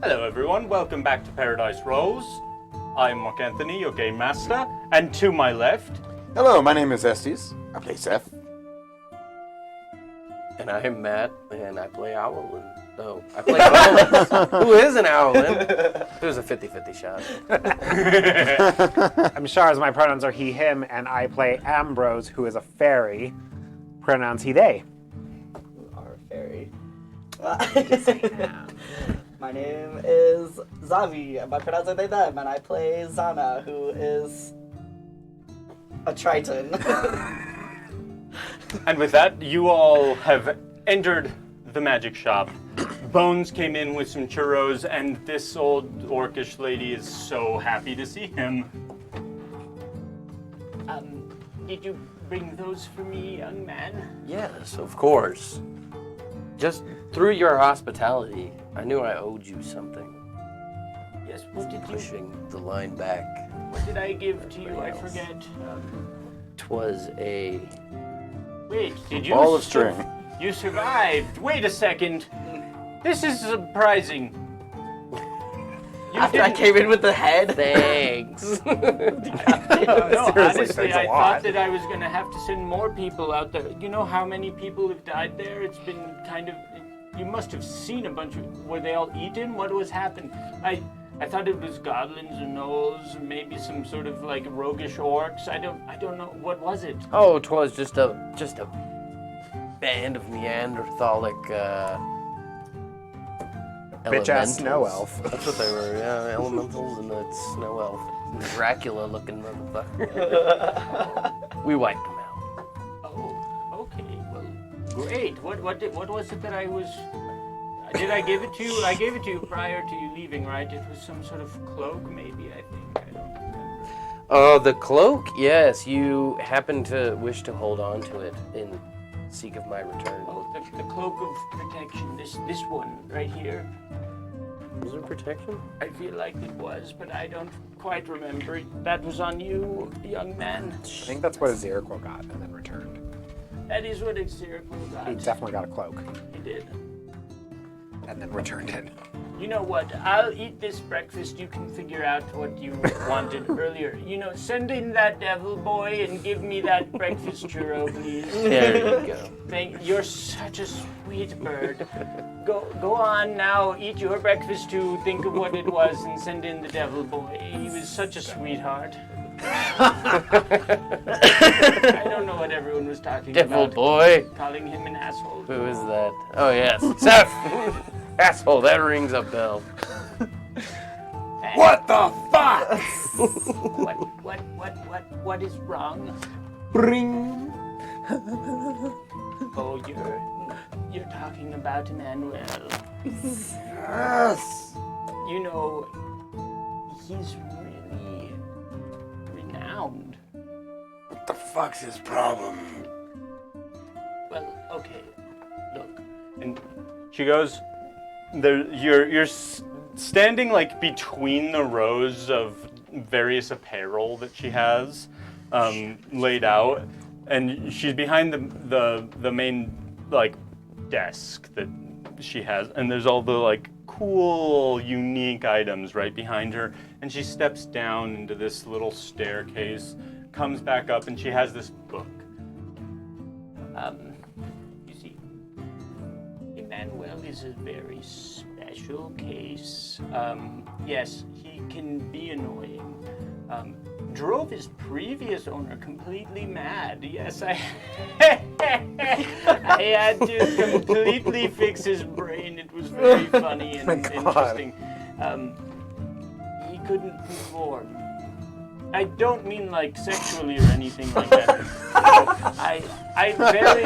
Hello everyone, welcome back to Paradise Rolls. I'm Mark Anthony, your game master, and to my left... Hello, my name is Estes. I play Seth. And I'm Matt, and I play Owlin. No, I play Bones, who is an Owlin. It was a 50-50 shot. I'm Shars, my pronouns are he, him, and I play Ambrose, who is a fairy. Pronouns he, they. Are a fairy. My name is Zavi, and my pronouns are they, them, and I play Zana, who is a Triton. And with that, you all have entered the magic shop. Bones came in with some churros, and this old orcish lady is so happy to see him. Did you bring those for me, young man? Yes, of course. Just through your hospitality, I knew I owed you something. Yes, what did you... Pushing the line back. What did I give to you? I forget. 'Twas a... Wait, did you... Ball of string. You survived. Wait a second. This is surprising. You After I came in with the head? Thanks. No, Seriously, honestly, thanks a I lot. thought that I was going to have to send more people out there. You know how many people have died there? It's been kind of... You must have seen a bunch of... Were they all eaten? What was happened? I thought it was goblins or gnolls, or maybe some sort of like roguish orcs. I don't know. What was it? Oh, 'twas just a band of Neanderthalic, Bitch-ass snow elementals. elf. That's what they were, yeah, elementals and a snow elf. Dracula-looking motherfucker. We wiped them out. Oh, okay. Well, great. What was it that I was... Did I give it to you? I gave it to you prior to you leaving, right? It was some sort of cloak, maybe, I think. I don't remember. Oh, the cloak? Yes, you happen to wish to hold on to it in seek of my return. Oh, the cloak of protection. This one right here. Was it protection? I feel like it was, but I don't quite remember. That was on you, young man. I think that's what Aziraquil got and then returned. That is what Exirical got. He definitely got a cloak He did. and then returned it. You know what? I'll eat this breakfast. You can figure out what you wanted earlier. You know, send in that devil boy and give me that breakfast churro, please. There you go. You're such a sweet bird. Go on now, eat your breakfast too. Think of what it was and send in the devil boy. He was such a sweetheart. I don't know what everyone was talking Devil about. boy. Calling him an asshole. Who is that? Oh, yes. Seth! Asshole, that rings a bell. What the fuck? What is wrong? Bring. Oh, you're talking about Emmanuel. Yes. You know, he's really renowned. What the fuck's his problem? Well, okay, look. And she goes, you're standing like between the rows of various apparel that she has laid out, and she's behind the main like desk that she has, and there's all the like cool, unique items right behind her, and she steps down into this little staircase, comes back up, and she has this book. You see, Emmanuel is a very special case. Yes, he can be annoying. Drove his previous owner completely mad. Yes, I had to completely fix his brain. It was very funny and interesting. He couldn't perform. I don't mean like sexually or anything like that. I very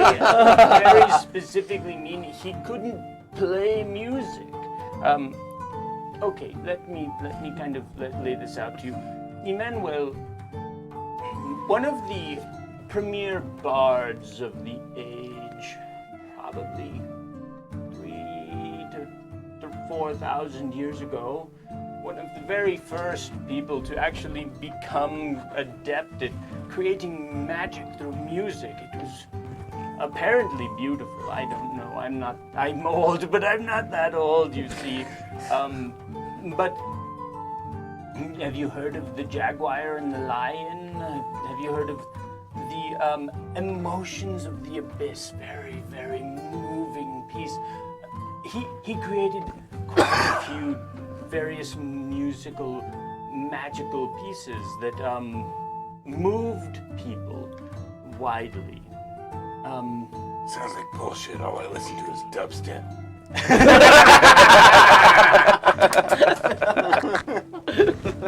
specifically mean he couldn't play music. Okay, let me kind of lay this out to you. Emmanuel, one of the premier bards of the age, probably 3,000 to 4,000 years ago, one of the very first people to actually become adept at creating magic through music. It was apparently beautiful. I don't know. I'm old, but I'm not that old, you see. But have you heard of the jaguar and the lion? Have you heard of the emotions of the abyss? Very, very moving piece. He created quite a few various musical, magical pieces that moved people widely. Sounds like bullshit. All I listen to is dubstep.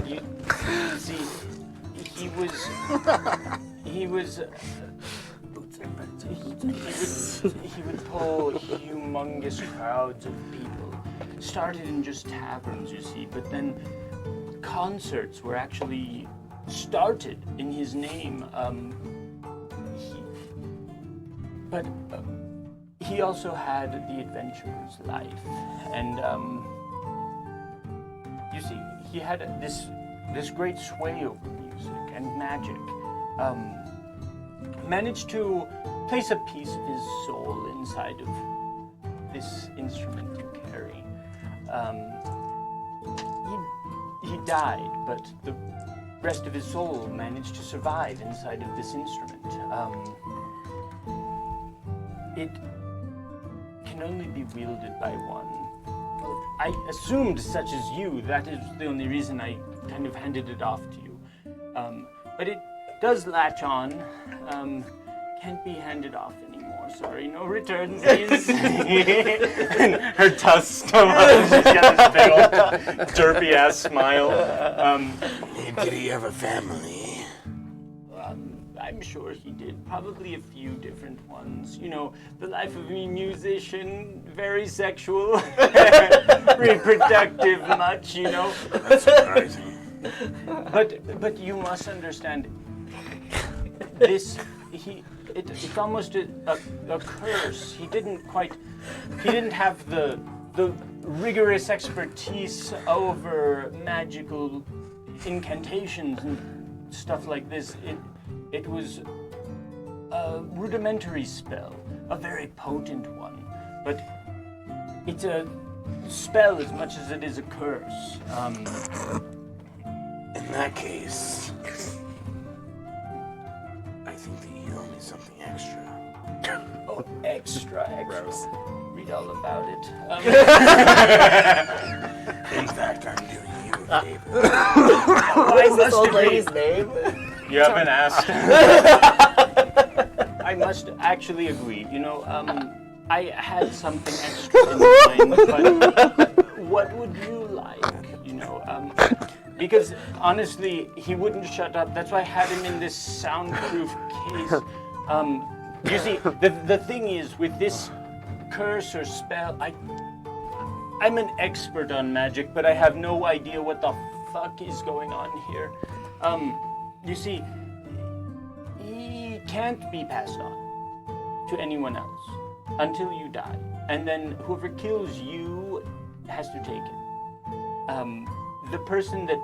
You see, he would pull humongous crowds of people. Started in just taverns, you see, but then concerts were actually started in his name. He also had the adventurer's life, and you see, he had this great sway over music and magic. Managed to place a piece of his soul inside of this instrument you carry. He died, but the rest of his soul managed to survive inside of this instrument. It can only be wielded by one. I assumed, such as you, that is the only reason I kind of handed it off to you. But it does latch on. Can't be handed off anymore. Sorry, no return, please. And her tusk still up. She's got this big old derpy ass smile. Did he have a family? I'm sure he did. Probably a few different ones. You know, the life of a musician, very sexual, reproductive much, you know. That's surprising. But you must understand, it's almost a curse. He didn't have the rigorous expertise over magical incantations and stuff like this. It was a rudimentary spell, a very potent one, but it's a spell as much as it is a curse. In that case, I think that you owe me something extra. Oh, extra. Read all about it. In fact, I'm doing you a favor. What is this old lady's name? You haven't asked. I must actually agree. You know, I had something extra in mind, but what would you like? You know, because honestly, he wouldn't shut up. That's why I had him in this soundproof case. You see, the thing is, with this curse or spell, I'm an expert on magic, but I have no idea what the fuck is going on here. You see, he can't be passed on to anyone else until you die. And then whoever kills you has to take it. The person that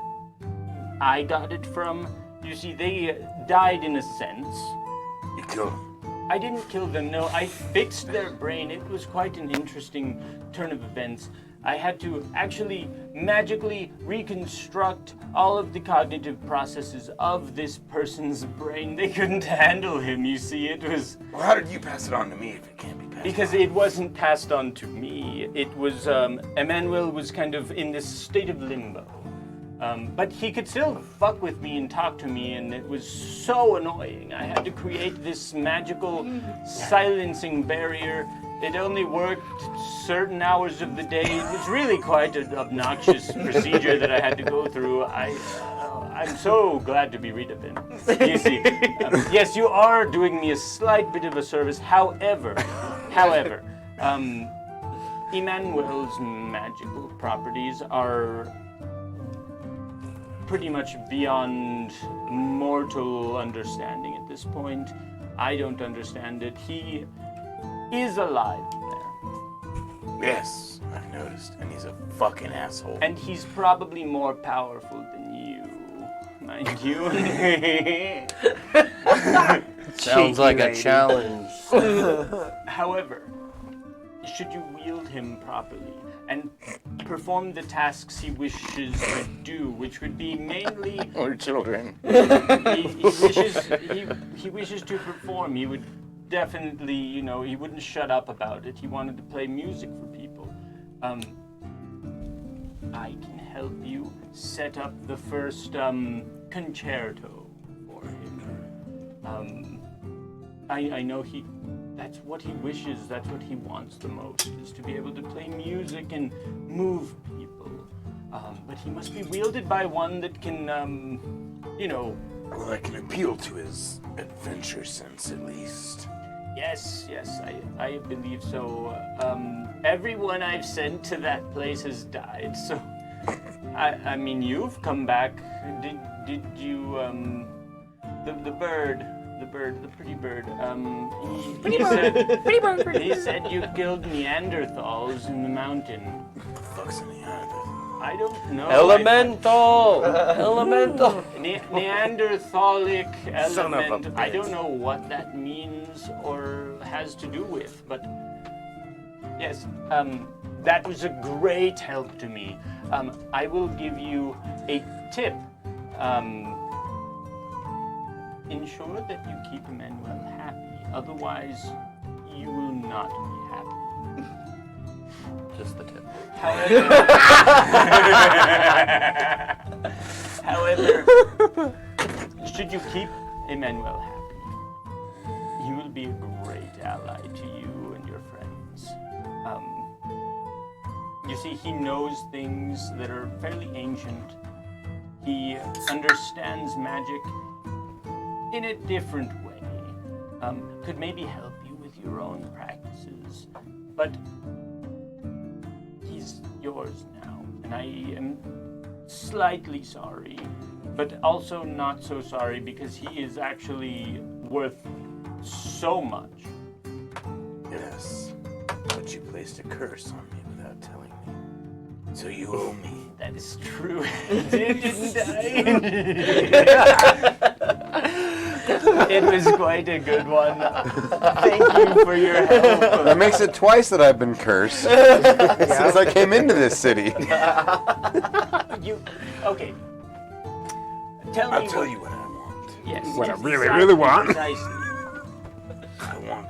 I got it from, you see, they died in a sense. You killed him. I didn't kill them, no. I fixed their brain. It was quite an interesting turn of events. I had to actually magically reconstruct all of the cognitive processes of this person's brain. They couldn't handle him, you see. It was... Well, how did you pass it on to me if it can't be passed Because on? it wasn't passed on to me. It was, Emmanuel was kind of in this state of limbo. But he could still fuck with me and talk to me, and it was so annoying. I had to create this magical silencing barrier. It only worked certain hours of the day. It was really quite an obnoxious procedure that I had to go through. I'm so glad to be rid of him. You see, yes, you are doing me a slight bit of a service. However, Emmanuel's magical properties are pretty much beyond mortal understanding at this point. I don't understand it. He is alive there. Yes, I've noticed. And he's a fucking asshole. And he's probably more powerful than you, mind you. Sounds like a lady. challenge. However, should you wield him properly and perform the tasks he wishes to do, which would be mainly Or children. he wishes to perform. He would definitely, he wouldn't shut up about it. He wanted to play music for people. I can help you set up the first concerto for him. I know that's what he wishes, that's what he wants the most, is to be able to play music and move people. But he must be wielded by one that can, Well, I can appeal to his adventure sense at least. Yes, I believe so. Everyone I've sent to that place has died, so I mean, you've come back. Did you the bird, the pretty bird? He said you killed Neanderthals in the mountain. What the fuck's in the end? I don't know. Elemental! Neanderthalic Son of a element. I bitch. don't know what that means or has to do with, but yes, that was a great help to me. I will give you a tip. Ensure that you keep Emmanuel happy, otherwise you will not be happy. Just the tip. However, should you keep Emmanuel happy, he will be a great ally to you and your friends. You see, he knows things that are fairly ancient. He understands magic in a different way. Could maybe help you with your own practices, but he's yours now, and I am slightly sorry, but also not so sorry because he is actually worth so much. Yes, but you placed a curse on me without telling me. So you owe me. That is true. Didn't I? It was quite a good one. Thank you for your help. That makes it twice that I've been cursed since I came into this city. Okay. Tell me. I'll tell you what I want. Yes. What I yes, really, exactly, really want. Precisely. I want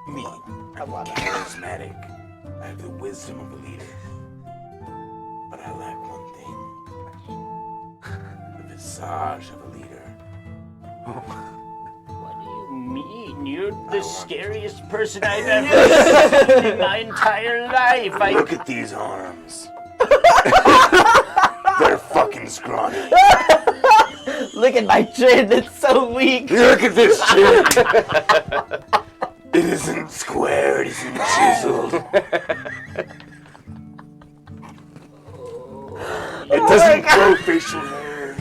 me. I want it. Charismatic. I have the wisdom of a leader. But I lack one thing. The visage of a leader. What do you mean? You're the scariest person I've ever seen in my entire life. Look at these arms. They're fucking scrawny. Look at my chin, it's so weak. Look at this chin. It isn't square, it isn't chiseled. It doesn't grow facial hair.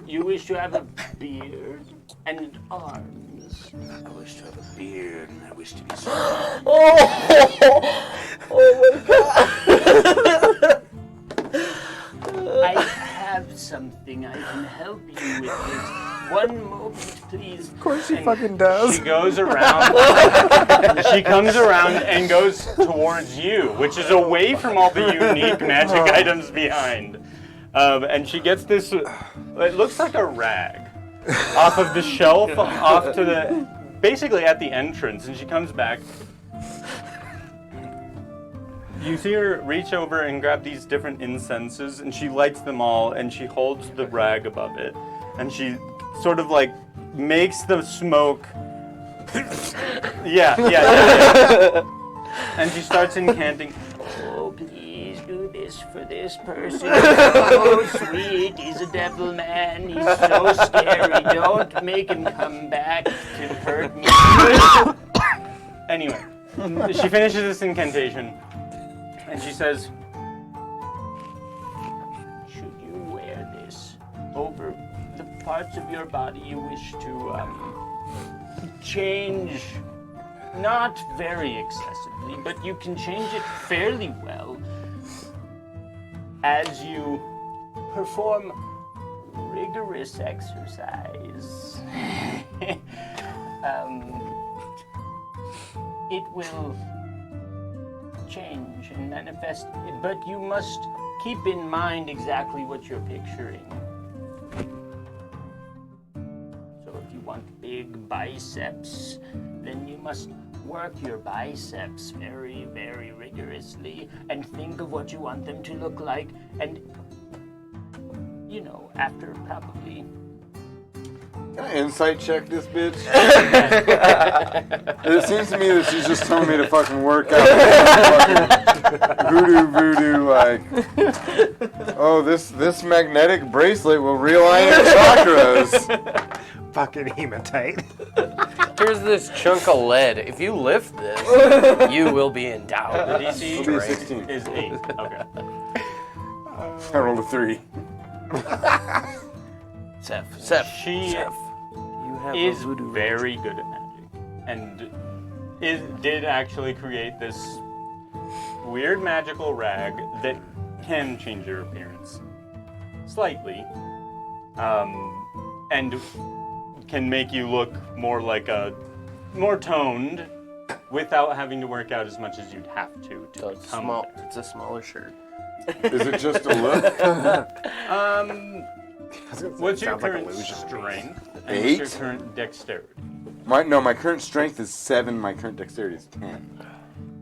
You wish to have a beard and arms. I wish to have a beard and I wish to be strong. I have something I can help you with. One moment, please. Of course she fucking does. She goes around. She comes around and goes towards you, which is away from all the unique magic items behind. And she gets this. It looks like a rag off of the shelf, off to the, basically at the entrance. And she comes back. You see her reach over and grab these different incenses, and she lights them all, and she holds the rag above it, and she sort of like makes the smoke. Yeah. And she starts incanting. Oh, please do this for this person. So sweet. He's a devil man. He's so scary. Don't make him come back to hurt me. Anyway, she finishes this incantation. And she says, should you wear this over the parts of your body you wish to change, not very excessively, but you can change it fairly well as you perform rigorous exercise. It will change and manifest, but you must keep in mind exactly what you're picturing. So if you want big biceps, then you must work your biceps very, very rigorously and think of what you want them to look like. And, you know, after probably... Can I insight check this bitch? It seems to me that she's just telling me to fucking work out. Fucking voodoo, like, oh, this magnetic bracelet will realign your chakras. Fucking hematite. Here's this chunk of lead. If you lift this, you will be endowed. The DC It'll be a 16. is 8. Okay. I rolled a 3. Seth, She you have is a voodoo very good at magic, and did actually create this weird magical rag that can change your appearance slightly, and can make you look more toned without having to work out as much as you'd have to So it's become small. there. It's a smaller shirt. Is it just a look? What's your Sounds like current illusion. strength? And 8? what's your current dexterity? My current strength is 7. My current dexterity is 10.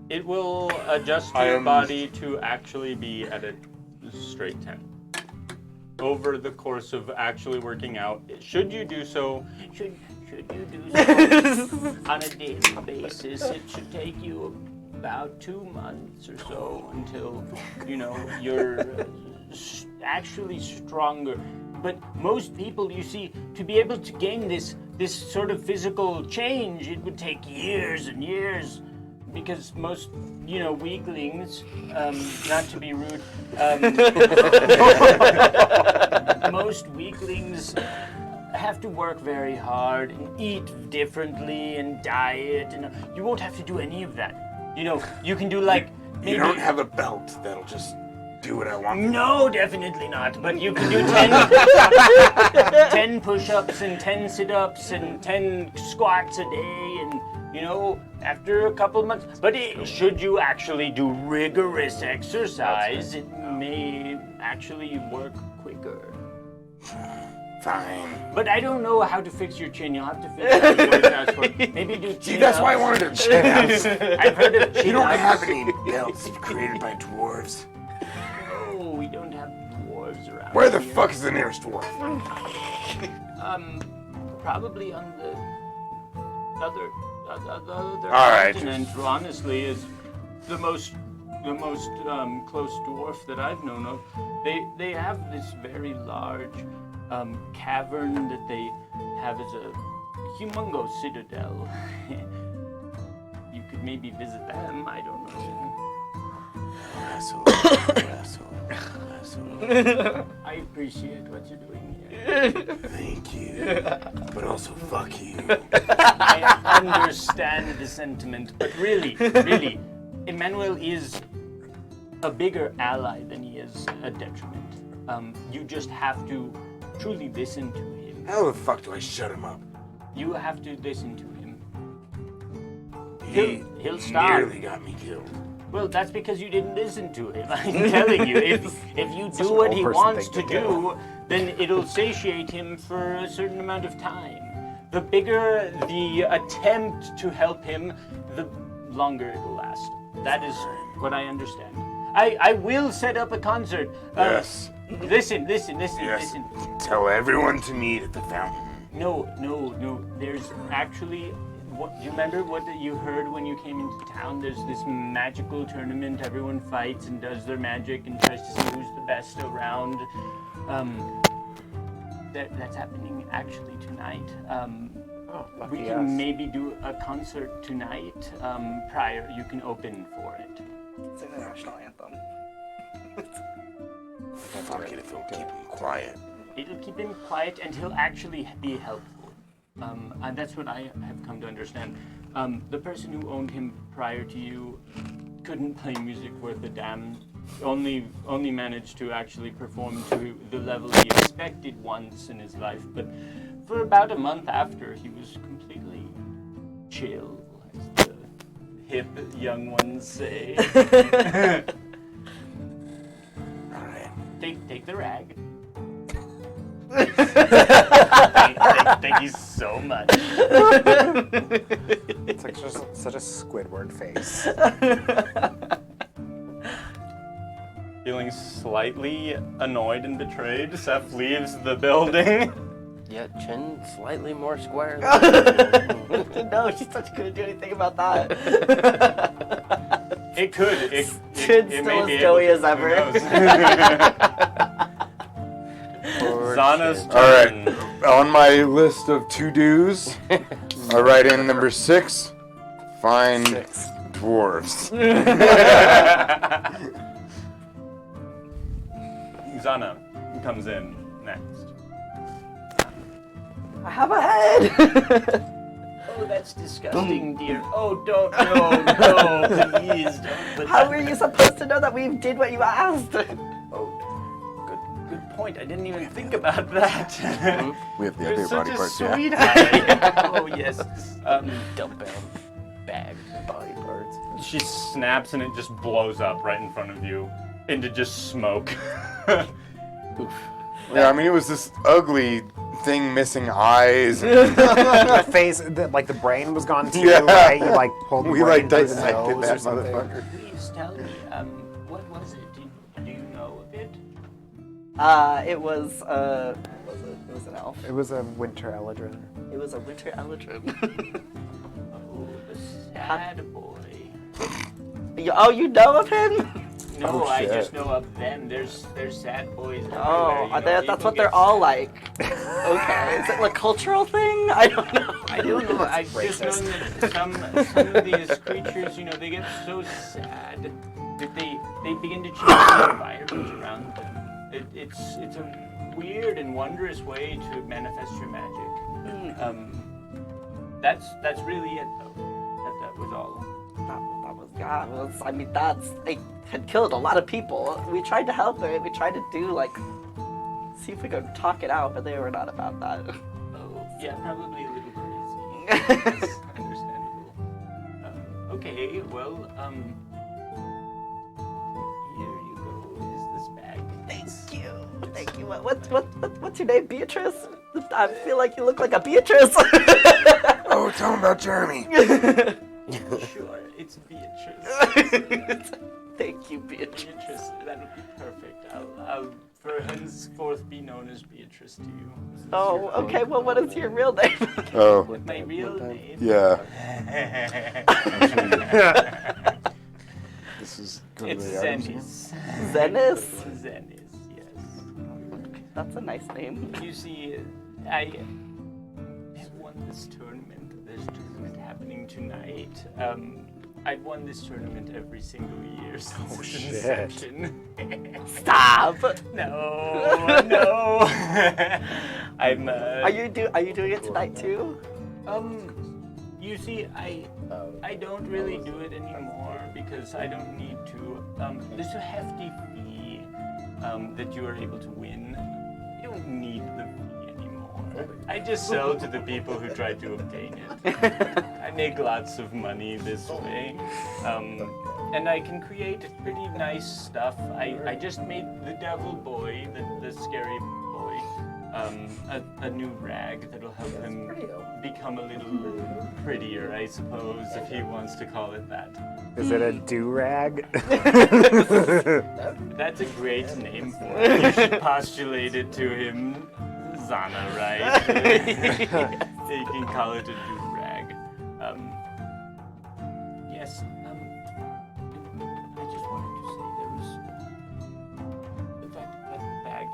It will adjust I your am- body to actually be at a straight 10. Over the course of actually working out, should you do so on a daily basis, it should take you about 2 months or so until, you know, you're actually stronger. But most people, you see, to be able to gain this sort of physical change, it would take years and years. Because most, you know, weaklings, not to be rude, most weaklings have to work very hard and eat differently and diet, and you won't have to do any of that. You know, you can do like maybe... You don't have a belt that'll just do what I want. No, definitely not. But you can do 10 push-ups and 10 sit-ups and 10 squats a day, and you know, after a couple of months. But should you actually do rigorous exercise, it may actually work quicker. Fine. But I don't know how to fix your chin. You'll have to figure out what that's for. Maybe do chin See, that's why I ups. wanted to chin ups. I've heard of chin You don't ups. have any belts created by dwarves. Oh, we don't have dwarves around. Where the here. fuck is the nearest dwarf? Probably on the other right. continent. Honestly, is the most close dwarf that I've known of. They have this very large cavern that they have as a humongous citadel. You could maybe visit them. I don't know. Asshole. I appreciate what you're doing here. Thank you. But also, fuck you. I understand the sentiment, but really, Emmanuel is a bigger ally than he is a detriment. You just have to truly listen to him. How the fuck do I shut him up? You have to listen to him. He He'll stop. nearly got me killed. Well, that's because you didn't listen to him. I'm telling you, if you do what he old-person wants thing to to do, then it'll satiate him for a certain amount of time. The bigger the attempt to help him, the longer it'll last. That is what I understand. I will set up a concert. Yes. Listen. Yes. Tell everyone to meet at the fountain. No. There's actually... do you remember what you heard when you came into town? There's this magical tournament. Everyone fights and does their magic and tries to see who's the best around. That's happening actually tonight. We can maybe do a concert tonight prior. You can open for it. Sing the national anthem. Fuck it if he'll keep him quiet. It'll keep him quiet and he'll actually be helpful. And that's what I have come to understand. The person who owned him prior to you couldn't play music worth a damn only managed to actually perform to the level he expected once in his life. But for about a month after, he was completely chill, as the hip young ones say. All right. Take the rag. Thank you so much. It's like just such a Squidward face. Feeling slightly annoyed and betrayed, Seth leaves the building. Yeah, chin slightly more square. No, she's not gonna do anything about that. It could. It Chin's may still be as able doughy to. as Who ever. Poor Zana's chin. All right. turn. On my list of to-dos, I write in number 6. Find dwarves. Zana comes in next. I have a head. Oh, that's disgusting, dear. Oh, don't. No, please don't. But How were you supposed to know that we did what you asked? Oh, good point. I didn't even think about that. We have the You're other such body a parts, yeah. sweetheart. Oh, yes. Dump down bag body parts. She snaps and it just blows up right in front of you into just smoke. Oof. Yeah, I mean, it was this ugly thing missing eyes. The face, like the brain was gone too, Yeah. right? You like pulled the We brain like through the dissected nose or that something. motherfucker. Please tell me, what was it? Do you know of it? It was what was it? It was an elf. It was a winter eladrin. It was a winter eladrin. Oh, the sad boy. You know of him? No, Oh, I shit. just know of them. There's sad boys everywhere. Oh, you know, that's people what they're get all like. Okay, is it like a cultural thing? I don't know. I don't know. I just know that some of these creatures, you know, they get so sad that they begin to change the environment around them. It's a weird and wondrous way to manifest your magic. That's really it, though. That was all. I mean, they had killed a lot of people. We tried to help it. We tried to do, see if we could talk it out, but they were not about that. Oh, yeah, probably a little crazy. That's understandable. Okay, well, here you go. Is this bag? Thank you. What's your name, Beatrice? I feel like you look like a Beatrice. Oh, tell him about Jeremy. Sure, it's Beatrice. Thank you, Beatrice. Beatrice, that'll be perfect. I'll for henceforth be known as Beatrice to you. Oh, okay. Well, what is your real name? Oh, My real name. yeah. This is good. It's Zenis. Zenis? Zenis, yes. That's a nice name. You see, I won this tournament. There's a tournament happening tonight. I've won this tournament every single year since its shit. inception. Stop. No. I'm. Are you doing it tonight too? You see, I don't really do it anymore because I don't need to. There's a hefty fee that you are able to win. You don't need the fee anymore. I just sell to the people who try to obtain it. I make lots of money this way. And I can create pretty nice stuff. I just made the devil boy, the scary boy, a new rag that'll help him become a little prettier, I suppose, if he wants to call it that. Is it a do-rag? That's a great name for it. You should postulate it to him, Zana, right? You can call it a do-rag. Yes, I just wanted to say there was... In fact, that bag,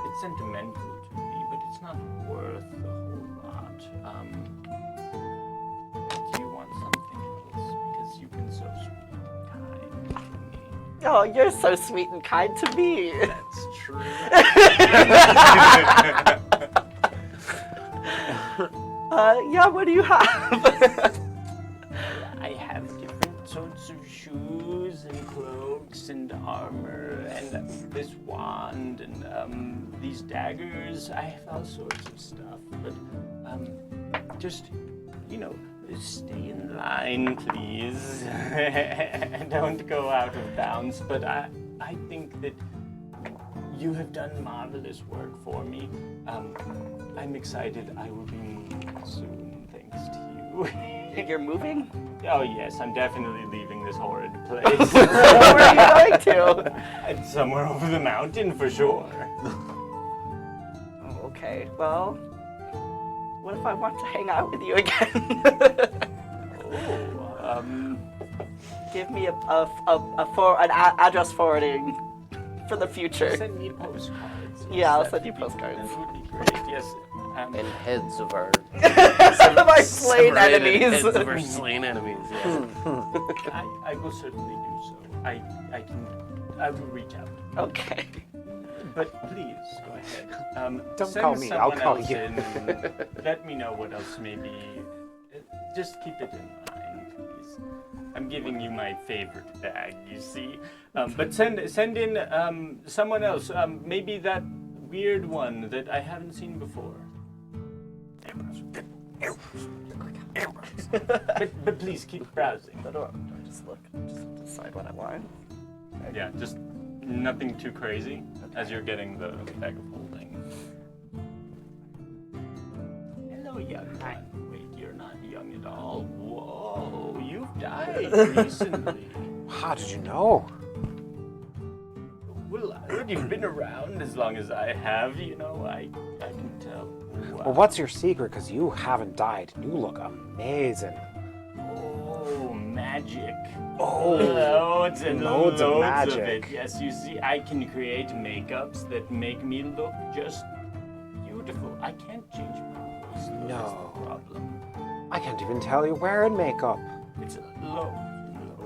it's sentimental to me, but it's not worth a whole lot. Do you want something else? Because you've been so sweet and kind to me. Oh, you're so sweet and kind to me. That's true. Yeah, what do you have? I have different sorts of shoes and cloaks and armor and this wand and these daggers. I have all sorts of stuff, but just, stay in line, please. Don't go out of bounds. But I think that you have done marvelous work for me. I'm excited. I will be moving soon, thanks to you. You're moving? Oh yes, I'm definitely leaving this horrid place. Where are you going to? Somewhere over the mountain for sure. Oh, okay. Well, what if I want to hang out with you again? Give me an address forwarding for the future. Send me postcards. Yeah, I'll That send you would be- postcards. That would be great. Yes. And heads of our My slain separated enemies. Heads of our slain enemies. Yeah. I will certainly do so. I will reach out. Okay. But please go ahead. Don't send call me, I'll someone call else you. in and let me know what else may be. Just keep it in mind, please. I'm giving you my favorite bag, you see. But send in someone else. Maybe that weird one that I haven't seen before. But please keep browsing. So do I just look, just decide what I want. Yeah, just nothing too crazy as you're getting the bag of holding. Hello, young man. Wait, you're not young at all. Whoa, you've died recently. How did you know? Well, you've been around as long as I have, I can tell. Wow. Well, what's your secret? Because you haven't died. You look amazing. Oh, magic. Oh, Loads and loads loads of magic. it. Yes, you see, I can create makeups that make me look just beautiful. I can't change my voice. Though. No. That's the problem. I can't even tell you're wearing makeup. It's low.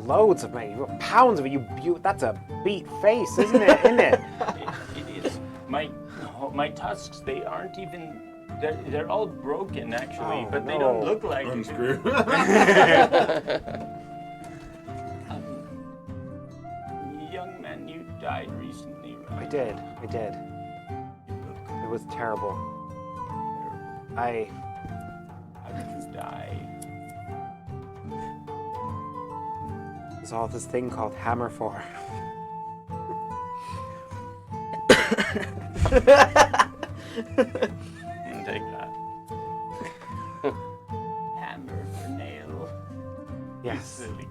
Loads of makeup, pounds of it. That's a beat face, isn't it? Isn't it? It is. My tusks, they aren't even. They're all broken actually, Oh, but they don't no. look like. Unscrew. Young man, you died recently, I right? did. You look It was terrible. How did you die? There's all this thing called hammer for. And take that. Hammer for nail. Yes. Silly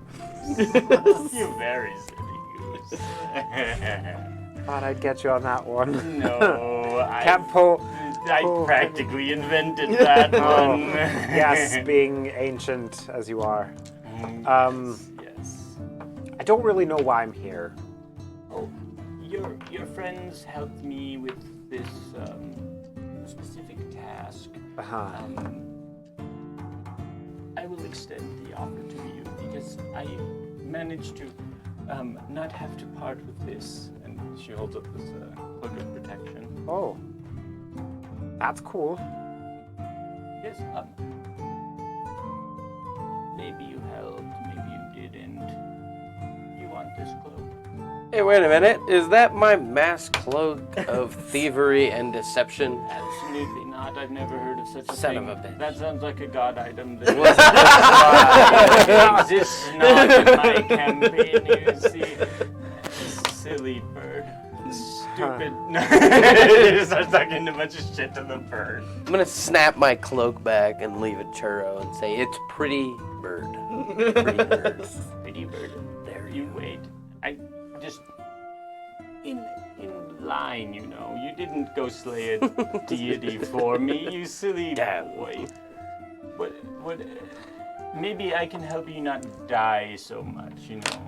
goose. You very silly goose. Thought I'd get you on that one. No, Can't pull. I pull- practically invented that Oh, one. Yes, being ancient as you are. Yes. I don't really know why I'm here. Oh, your friends helped me with this specific task. Uh-huh. I will extend the offer to you because I managed to not have to part with this. And she holds up this cloak of protection. Oh. That's cool. Yes, maybe you helped, maybe you didn't. You want this cloak? Hey, wait a minute. Is that my mask cloak of thievery and deception? Absolutely not. I've never heard of such a Son thing. of a bitch. That sounds like a god item that Wasn't exists not in my campaign, you see. Silly bird. Stupid. Just starts talking a bunch of shit to the bird. I'm gonna snap my cloak back and leave a churro and say, "It's pretty bird." Pretty bird. Pretty bird. There you wait. I just in line, you know. You didn't go slay a deity for me, you silly Damn. boy. What? Maybe I can help you not die so much, you know.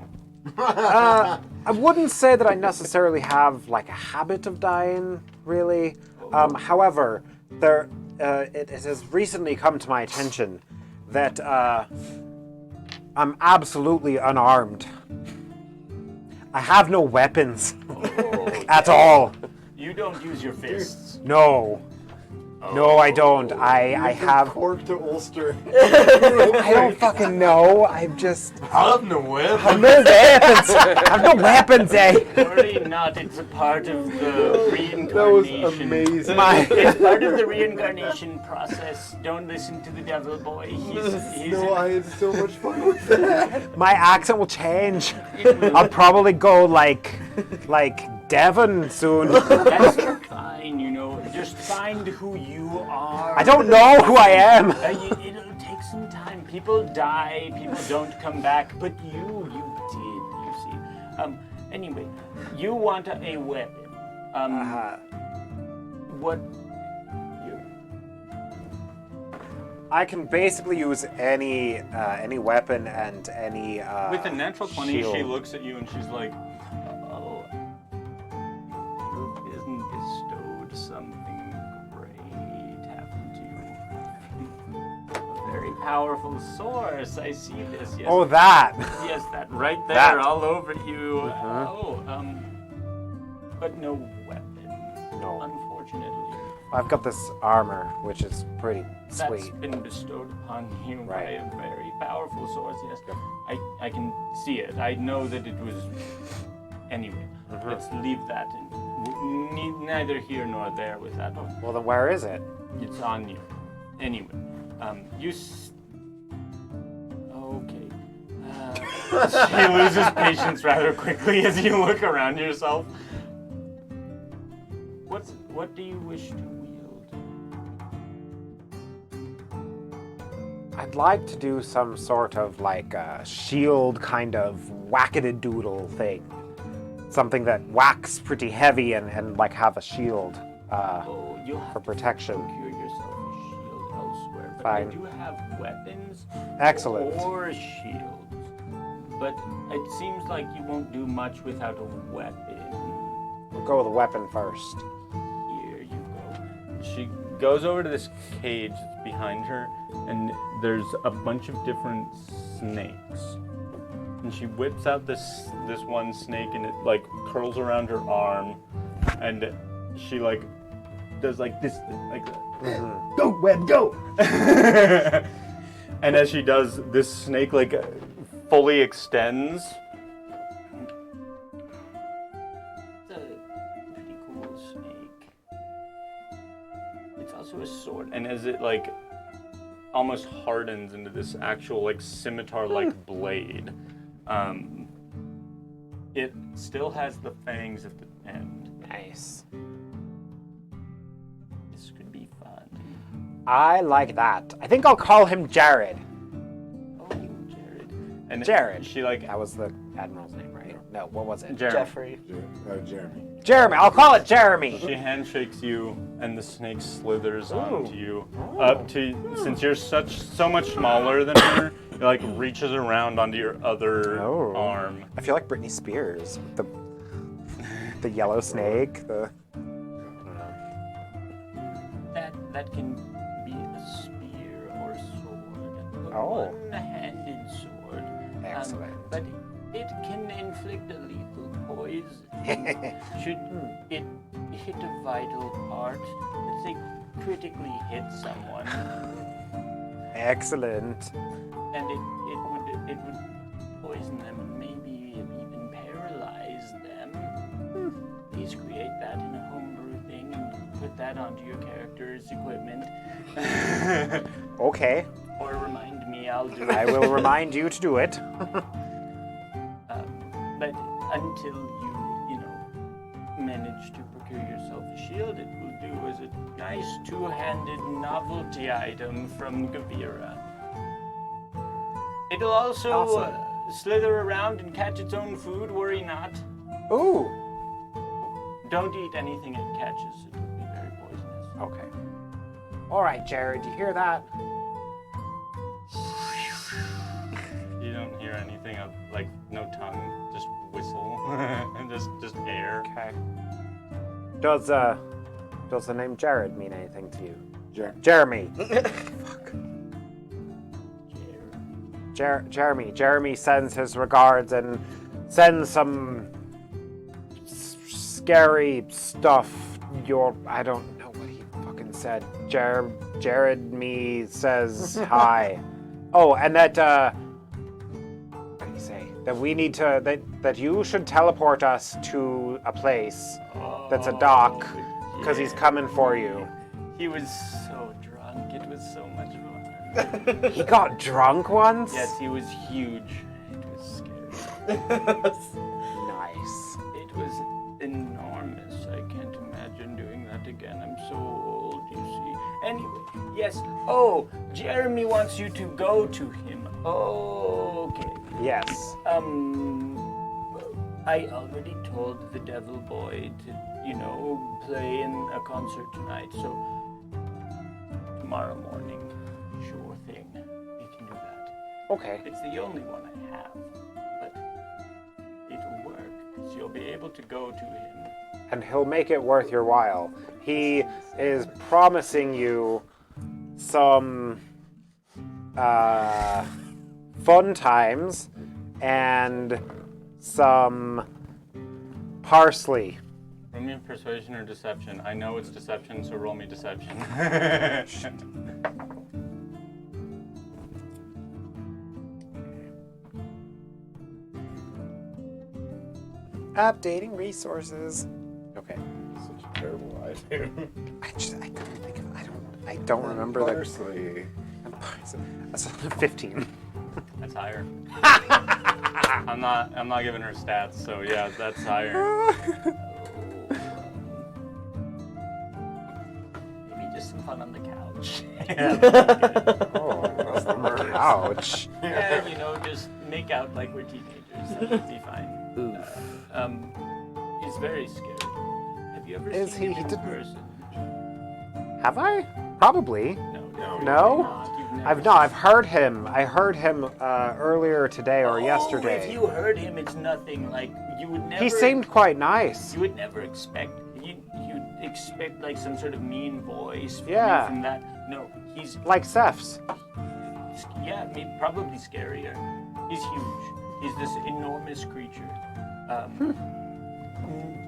I wouldn't say that I necessarily have like a habit of dying, really. However, it has recently come to my attention that I'm absolutely unarmed. I have no weapons at all. You don't use your fists. No. No, I don't. I have. Cork to Ulster. I don't fucking know. I'm just. I have no weapon. I have no weapons. I have no weapons, eh? Worry not, it's a part of the That was reincarnation. amazing. It's part of the reincarnation process. Don't listen to the devil boy. He's No, I had so much fun with that. My accent will change. I'll probably go like Devon soon. That's fine, you know. Just find who you are. I don't know who I am. It'll take some time. People die. People don't come back. But you did. You see. Anyway, you want a weapon. What? I can basically use any weapon and any. With a natural 20, she shield. looks at you and she's like, "Oh, you isn't bestowed something great happened to you. A very powerful source. I see this. Yes. Oh, that. Yes, that right there, That. all over you. But no weapon. No. Unfortunately, I've got this armor, which is pretty that's sweet. been bestowed upon you by Right. a very powerful source. Yes, I can see it. I know that it was. Anyway, let's leave that. Neither here nor there with that. Well, then where is it? It's on you. Anyway, okay. She loses patience rather quickly as you look around yourself. What do you wish to wield? I'd like to do some sort of like a shield kind of whack-a-doodle thing. Something that whacks pretty heavy and like have a shield You'll have for protection. to procure yourself a shield elsewhere. But Fine. I do have weapons Excellent. or shields. But it seems like you won't do much without a weapon. We'll go with the weapon first. Here you go. She goes over to this cage that's behind her, and there's a bunch of different snakes. And she whips out this one snake, and it like curls around her arm, and she like does like this, like go web go. And as she does, this snake like fully extends. It's a pretty cool snake. It's also a sword, and as it like almost hardens into this actual like scimitar-like blade, it still has the fangs at the end. Nice. This could be fun. I like that. I think I'll call him Jared. Oh, Jared. And Jared. She like That was the admiral's name, right? No, what was it? Jeremy. Jeffrey. Jeremy. Jeremy. I'll call it Jeremy. She handshakes you, and the snake slithers onto you. Up to since you're so much smaller than her, it like reaches around onto your other Oh. arm. I feel like Britney Spears with the yellow snake. The That can be a spear or a sword. A Oh. one-handed sword. Excellent. But it can inflict a lethal poison. Should it hit a vital part, let's say critically hit someone, Excellent. and it would poison them and maybe even paralyze them. Please create that in a homebrew thing and put that onto your character's equipment. Okay. Or remind me, I'll do it. I will remind you to do it. But until you manage to procure yourself a shield, it will do as a nice two-handed novelty item from Gavira. It'll also Awesome. slither around and catch its own food, worry not. Ooh. Don't eat anything it catches, it will be very poisonous. Okay. All right, Jared. You hear that? You don't hear anything of, like, no tongue, just whistle, and just air. Okay. Does the name Jared mean anything to you? Jeremy. Fuck. Jeremy. Jeremy sends his regards and sends some scary stuff. I don't know what he fucking said. Jared says hi. Oh, and that what do you say? That we need to that you should teleport us to a place that's a dock because he's coming for you. He was so drunk. It was so much fun. He got drunk once? Yes, he was huge. It was scary. Nice. It was enormous. I can't imagine doing that again. I'm so old, you see. Anyway, yes. Oh, Jeremy wants you to go to him. Okay. Yes. I already told the devil boy to, play in a concert tonight, so tomorrow morning, sure thing, we can do that. Okay. It's the only one I have, but it'll work, because you'll be able to go to him. And he'll make it worth your while. He is promising you some fun times and some parsley. Roll me persuasion or deception. I know it's deception, so roll me deception. Updating resources. Okay. Such a terrible idea. I couldn't think of. I don't remember the. Parsley. That's 15. That's higher. I'm not giving her stats, so yeah, that's higher. Maybe just some fun on the couch. Oh, that's the couch. Yeah, just make out like we're teenagers. That'd be fine. He's very scary. Have you ever Is seen he? him He in didn't- person? Have I? Probably. No? You've never I've not. I've heard him. I heard him earlier today or If yesterday. you heard him, it's nothing. Like you would never. He seemed quite nice. You would never expect. You'd expect like some sort of mean voice. Yeah. From that. No, he's Like Ceph's. maybe probably scarier. He's huge. He's this enormous creature.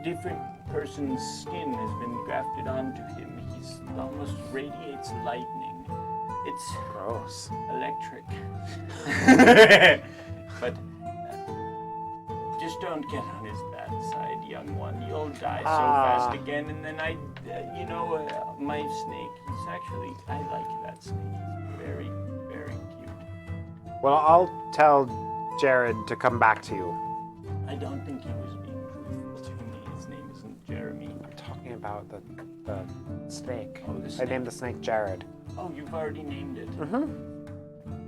Different person's skin has been grafted onto him. He's almost radiates lightning. It's Gross. electric. But just don't get on his bad side, young one. You'll die so fast again. And then my snake. He's actually, I like that snake. He's very, very cute. Well, I'll tell Jared to come back to you. I don't think he was being truthful to me. His name isn't Jeremy. I'm talking about the snake. Oh, the I snake. named the snake Jared. Oh, you've already named it.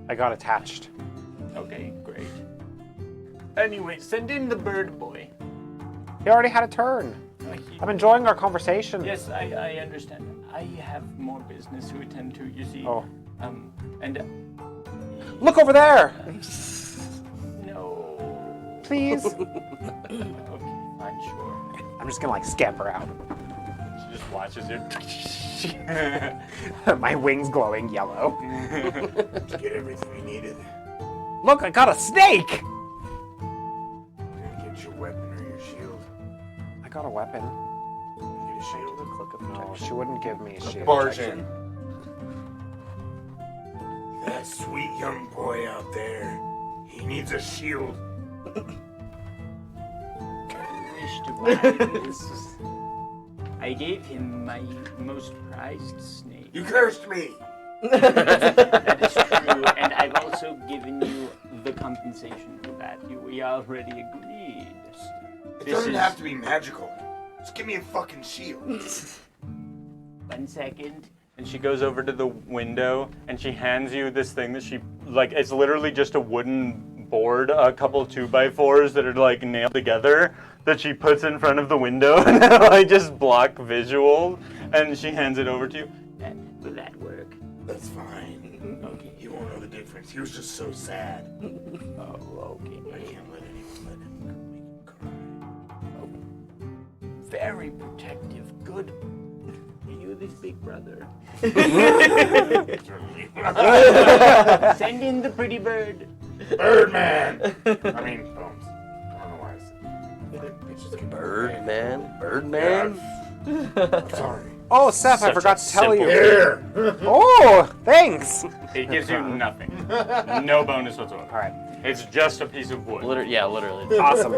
I got attached. Okay, great. Anyway, send in the bird boy. He already had a turn. I'm enjoying our conversation. Yes, I understand. I have more business to attend to, you see. Oh. And Look over there! no. Please. Okay, fine, sure. I'm just gonna scamper out. She just watches you. My wings glowing yellow. Did you get everything you needed? Look, I got a snake! You're gonna get your weapon or your shield. I got a weapon. Get a shield. No, she wouldn't give me a shield. Barge in. That sweet young boy out there, he needs a shield. Wish to buy this. I gave him my most prized snake. You cursed me. That is true, and I've also given you the compensation for that. We already agreed. It doesn't have to be magical. Just give me a fucking shield. 1 second. And she goes over to the window and she hands you this thing that it's literally just a wooden board, a couple 2x4s that are nailed together that she puts in front of the window and just block visual. And she hands it over to you. Will that work? That's fine. Okay. He won't know the difference. He was just so sad. Oh, okay. I can't let anyone let him make him cry. Very protective. Good. You, this big brother. Send in the pretty bird. Birdman! I mean, Bones. I don't know wwhy I said that. It's just Birdman? Birdman? I'm sorry. Oh, Seth, I Such forgot a to tell you. simple Here. Oh, thanks. It gives you nothing. No bonus whatsoever. All right. It's just a piece of wood. Literally. Awesome.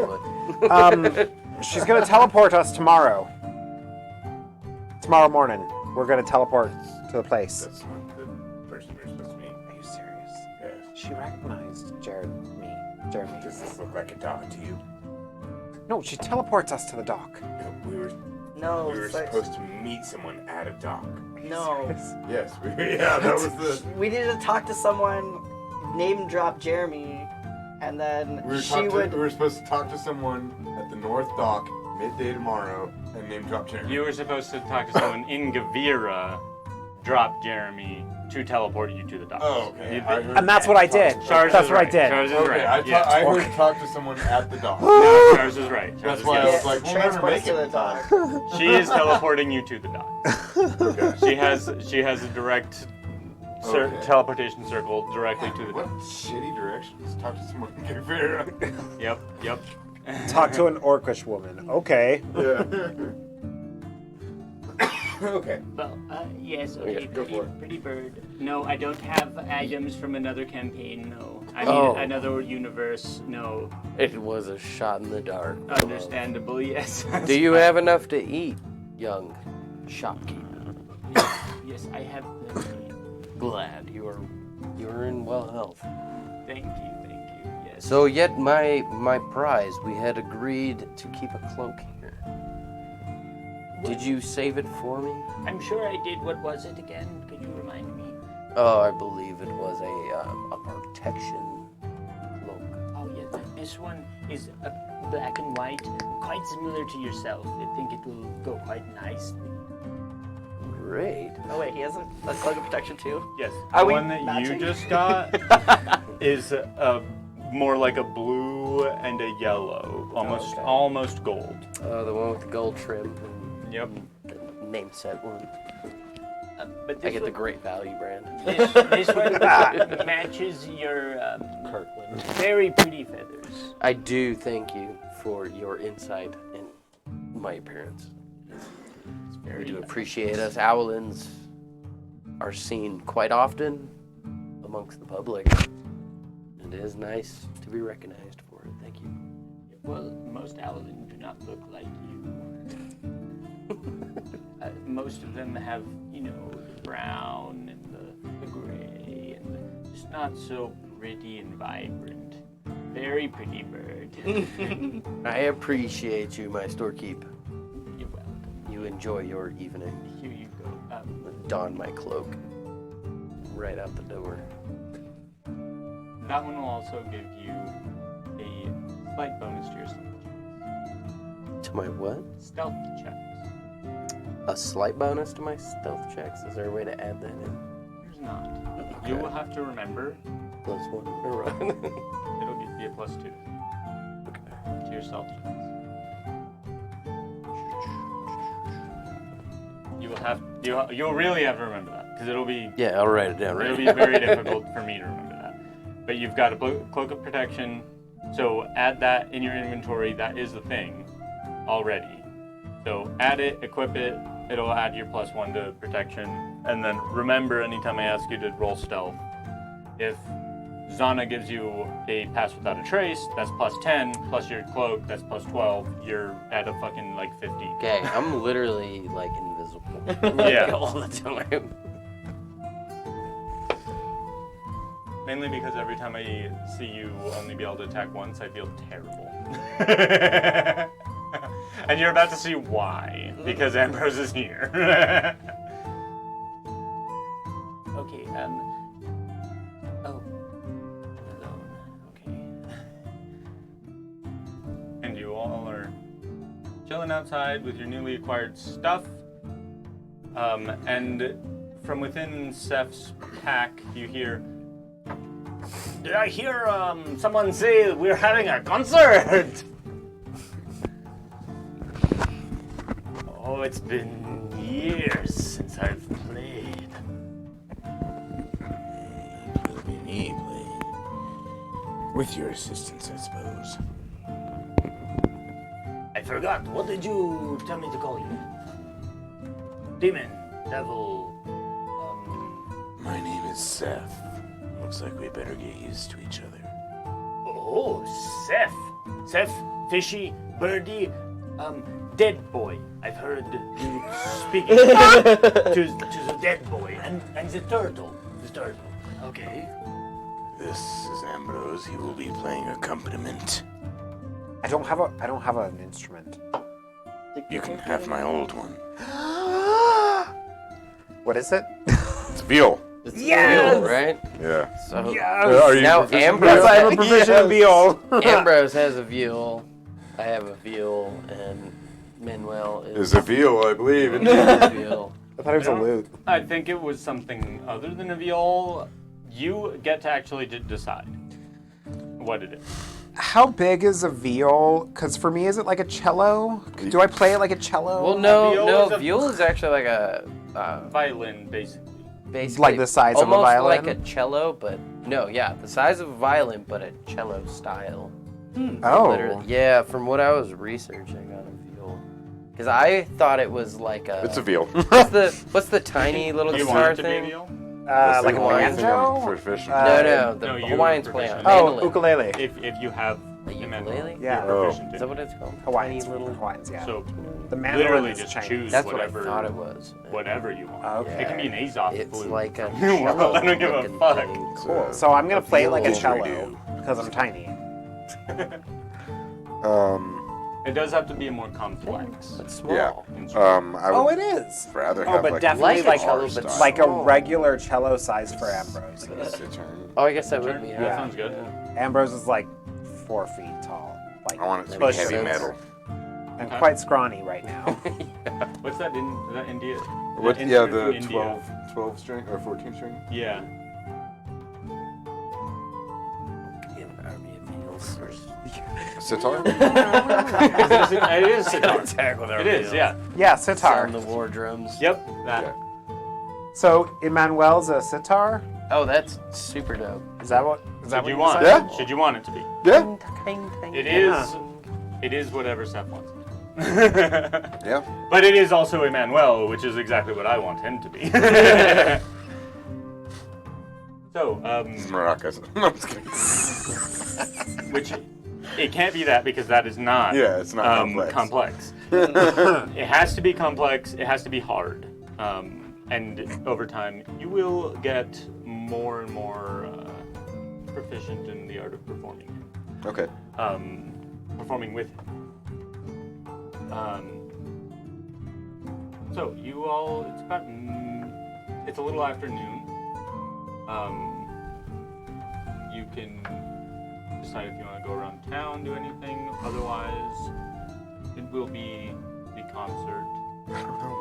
She's gonna teleport us tomorrow. Tomorrow morning, we're gonna teleport to the place. That's not the person we're supposed to meet. Are you serious? Yes. She recognized Jeremy. Does this look like a dog to you? No, she teleports us to the dock. No, we were No, supposed to meet someone at a dock. no. Yes, that was the. We needed to talk to someone, name drop Jeremy, and then We were supposed to talk to someone at the North Dock midday tomorrow and name drop Jeremy. You were supposed to talk to someone in Gavira, drop Jeremy to teleport you to the dock. Oh, okay. You- And that's what I did. Charles That's is what I right. did. Charles is Okay, right. I Yes. heard talk to someone at the dock. No, Charles is right. Charles That's is why I yes. was like, we'll never transport make to the it. dock. She is teleporting you to the dock. She has a direct Okay. teleportation circle directly to the What dock. shitty directions? Talk to someone in Gavira. Yep. Talk to an orcish woman. Okay. Yeah. Okay. Well, yes, okay, go for it. pretty bird. No, I don't have items from another campaign, no. I mean, Oh. another universe, no. It was a shot in the dark. Understandable, yes. Do you have enough to eat, young shopkeeper? Yes, I have plenty. Glad you are in well health. Thank you, yes. So yet my prize, we had agreed to keep a cloak here. Did you save it for me? I'm sure I did. What was it again? Could you remind me? Oh, I believe it was a protection cloak. Oh, yes, this one is black and white, quite similar to yourself. I think it will go quite nicely. Great. Oh wait, he has a cloak of protection too? Yes. Are The we one that matching? you just got is more like a blue and a yellow, almost gold. The one with the gold trim. Yep. The name set one. But I this get the one, Great Value brand. this one matches your Kirkland. very pretty feathers. I do thank you for your insight in my appearance. We do appreciate us. Owlins are seen quite often amongst the public. And it is nice to be recognized for it. Thank you. Well, most Owlin do not look like you. Most of them have, the brown and the gray and the just not so pretty and vibrant. Very pretty bird. I appreciate you, my storekeep. You're welcome. You enjoy your evening. Here you go. Don my cloak right out the door. That one will also give you a slight bonus to your stealth To my what? checks. Stealth checks. A slight bonus to my stealth checks? Is there a way to add that in? There's not. You will have to remember. Plus one. Or what? It'll be a +2 to your stealth checks. You'll really have to remember that because it'll be Yeah, I'll write it down it'll right be now. very difficult for me to remember that. But you've got a cloak of protection, so add that in your inventory. That is the thing already. So add it, equip it. It'll add your +1 to protection, and then remember anytime I ask you to roll stealth, if Zana gives you a pass without a trace, that's +10, plus your cloak, that's +12. You're at a fucking 50. Okay, I'm literally invisible. Yeah. All the time. Mainly because every time I see you only be able to attack once, I feel terrible. And you're about to see why, because Ambrose is here. Okay, oh. Alone, okay. And you all are chilling outside with your newly acquired stuff. And from within Seth's pack, you hear, Did I hear someone say we're having a concert? Oh, it's been years since I've played. Me playing. With your assistance, I suppose. I forgot. What did you tell me to call you? demon, devil, My name is Seth. Looks like we better get used to each other. oh, Seth. Seth, fishy, birdie, dead boy. I've heard you speaking to the dead boy and the turtle. The turtle. Okay. This is Ambrose. He will be playing accompaniment. I don't have an instrument. You can have my old one. What is it? It's veal. It's Yes! real, right? Yeah. So Are you now proficient? Ambrose, Yes, I have a provision in viol. Ambrose has a veal. I have a veal, and Manuel Is a veal, I believe. a veal. I thought it was a lute. I think it was something other than a viol. You get to actually decide what it is. How big is a viol? Because for me, is it like a cello? Do I play it like a cello? Well, no, viol no, is a- veal is actually like a Violin, basically. basically Like the size of a almost violin? like a cello, but no, yeah, the size of a violin, but a cello style. Oh. Literally, yeah. From what I was researching on a viol, because I thought it was like a. It's a veal. What's the tiny little Do you guitar want it to be a thing? viol? Like a Hawaiian banjo? thing for fishing. No, the No, you Hawaiians were play on proficient. Oh, mandolin. ukulele. If you have A ukulele? Yeah. you're proficient Is in that it. what it's called? Hawaiians. Tiny little. Hawaiians, yeah. So The mandolin literally is just Chinese. choose That's whatever what I thought it was. whatever you want. Okay. It can be an Aesop It's flute. like a Well, cello I don't give a looking fuck. thing. Cool. So I'm gonna play it like a viol. cello because I'm tiny. It does have to be more complex. It's small. Yeah. I Oh, would it is. rather Oh, have but like definitely like a like cello, a, but like a small. regular cello size for Ambrose. Oh, I guess that would be. Yeah, Yeah. sounds good. Ambrose is like 4 feet tall, like I want it to be Makes heavy sense. metal. and quite scrawny right now. What's that in that India? What? that Yeah, instrument the from India? 12 string or 14 string. Yeah. You have an army of veals. Sitar. It is sitar. It is, yeah. Yeah, sitar. Sound the war drums. Yep, that. Yeah. So Emmanuel's a sitar. Oh, that's super dope. Is that what? Is that Should what you you want? said? Yeah. Should you want it to be? Yeah. It is. It is whatever Seth wants. Yeah. But it is also Emmanuel, which is exactly what I want him to be. So, Maracas. No, I'm just kidding. which it can't be that because that is not. Yeah, it's not complex. It has to be complex. It has to be hard. And over time, you will get more and more proficient in the art of performing. Okay. Performing with him. So you all, it's about, it's a little after noon. You can decide if you want to go around town, do anything. Otherwise, it will be the concert. I don't know.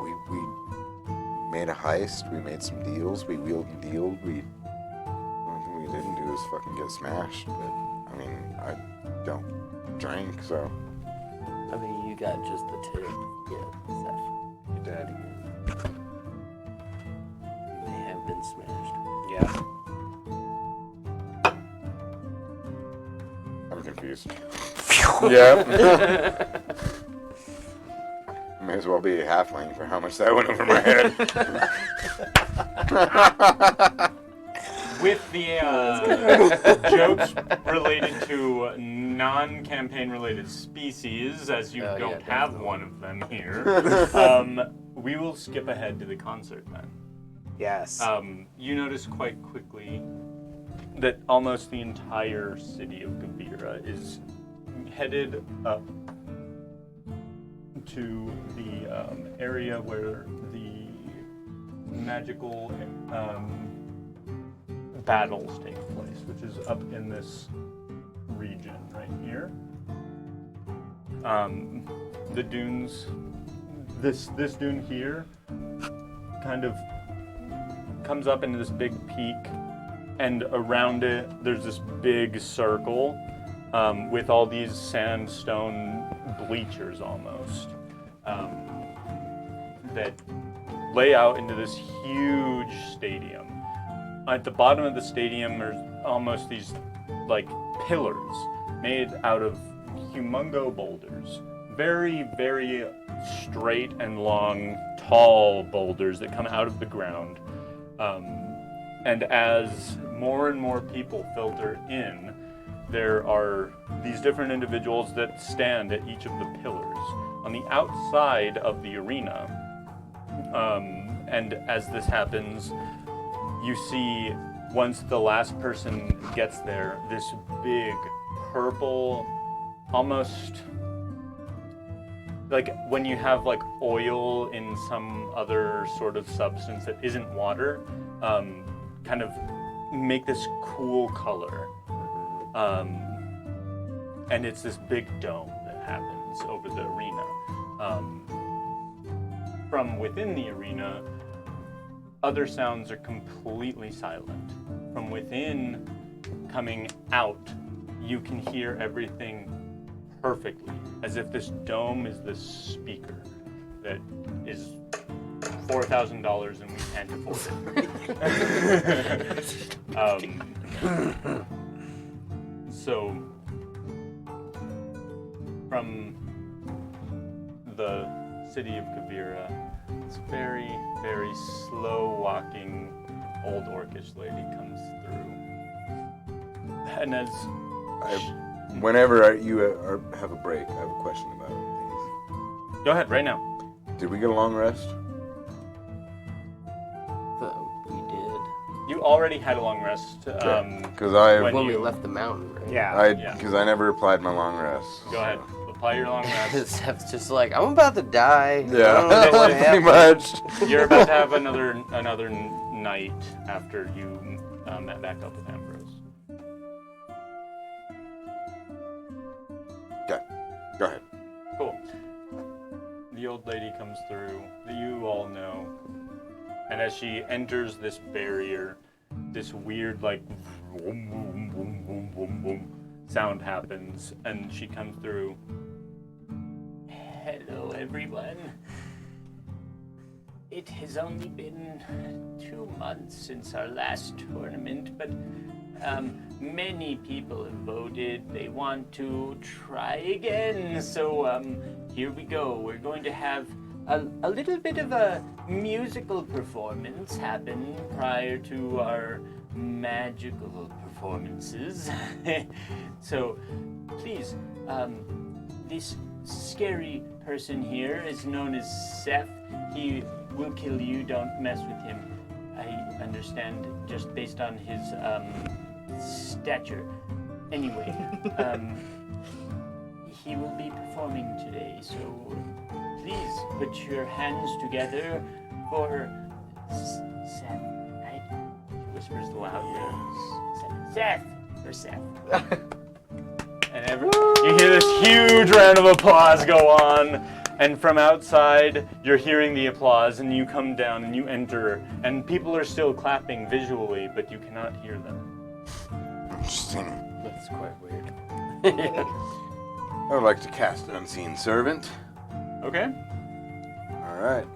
We made a heist. We made some deals. We wheeled and dealed. The only thing we didn't do is fucking get smashed. But I mean, I don't drink, so. I mean, you got just the tip. Yeah, Seth. You did. You may have been smashed. Yeah. I'm confused. Yeah. May as well be a halfling for how much that went over my head. With the jokes related to non-campaign related species, as you Oh, yeah, don't have definitely. one of them here, we will skip ahead to the concert then. Yes. You notice quite quickly that almost the entire city of Gavira is headed up to the area where the magical battles take place, which is up in this region right here. The dunes, this dune here, kind of comes up into this big peak, and around it there's this big circle with all these sandstone bleachers almost that lay out into this huge stadium. At the bottom of the stadium are almost these like pillars made out of humongo boulders, very, very straight and long, tall boulders that come out of the ground. And as more and more people filter in, there are these different individuals that stand at each of the pillars. On the outside of the arena, and as this happens, you see, once the last person gets there, this big purple, almost like when you have like oil in some other sort of substance that isn't water, kind of make this cool color. And it's this big dome that happens over the arena. From within the arena, other sounds are completely silent. From within, coming out, you can hear everything perfectly, as if this dome is this speaker that is $4,000 and we can't afford it. So, from the city of Kavira, this very, very slow-walking old orcish lady comes through. And as Whenever you have a break, I have a question about things. go ahead, right now. Did we get a long rest? We did. You already had a long rest. Because I when When we you- left the mountain, right? Yeah. because I never applied my long rest. Go ahead, apply your long rest. Seth's just like, I'm about to die. I Yeah, don't know what pretty happened. much. You're about to have another night after you met back up with Ambrose. Okay, go ahead. Cool. The old lady comes through that you all know, and as she enters this barrier, this weird like boom, boom, boom, boom, boom, boom sound happens, and she comes through. Hello, everyone. It has only been 2 months since our last tournament, but many people have voted they want to try again. So here we go. We're going to have a little bit of a musical performance happen prior to our magical performances. So please, this scary person here is known as Seth. He will kill you. Don't mess with him. I understand just based on his stature. Anyway, he will be performing today, so please put your hands together for Seth, right? He whispers loudly. Seth! For Seth. And you hear this huge round of applause go on. And from outside, you're hearing the applause, and you come down and you enter, and people are still clapping visually, but you cannot hear them. Interesting. That's quite weird. I would like to cast Unseen Servant. Okay? All right.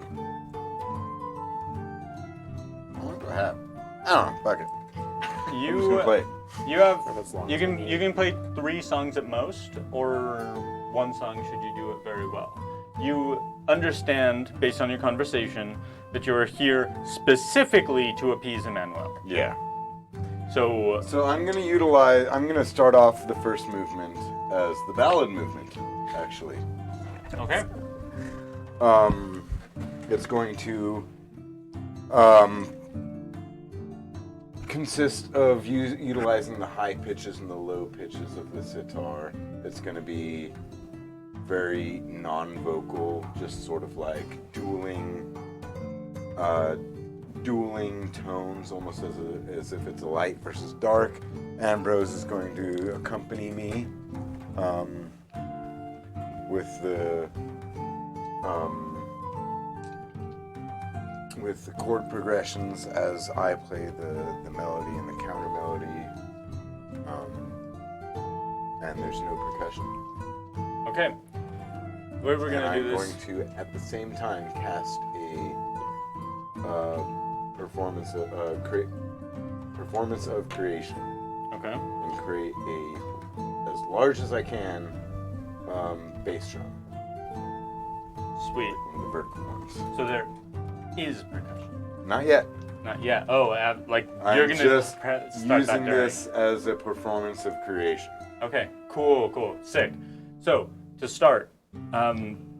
What do I have? I don't know. Fuck it. I'm just gonna play. You have As long you as we can need you can play 3 songs at most, or 1 song should you do it very well. You understand, based on your conversation, that you are here specifically to appease Emmanuel. Yeah. So So I'm gonna start off the first movement as the ballad movement, actually. okay. It's going to consist of utilizing the high pitches and the low pitches of the sitar. It's going to be very non-vocal, just sort of like dueling tones, almost as if it's a light versus dark. Ambrose is going to accompany me with the chord progressions as I play the melody and the counter melody, and there's no percussion. Okay. What we're And gonna I'm do this. going to, at the same time, cast a performance of creation Okay. and create a, as large as I can, bass drum. Sweet. One of the vertical ones. So there is percussion. Not yet. Not yet. Oh, like I'm you're gonna just start that using during. this as a performance of creation. Okay, cool, sick. So, to start,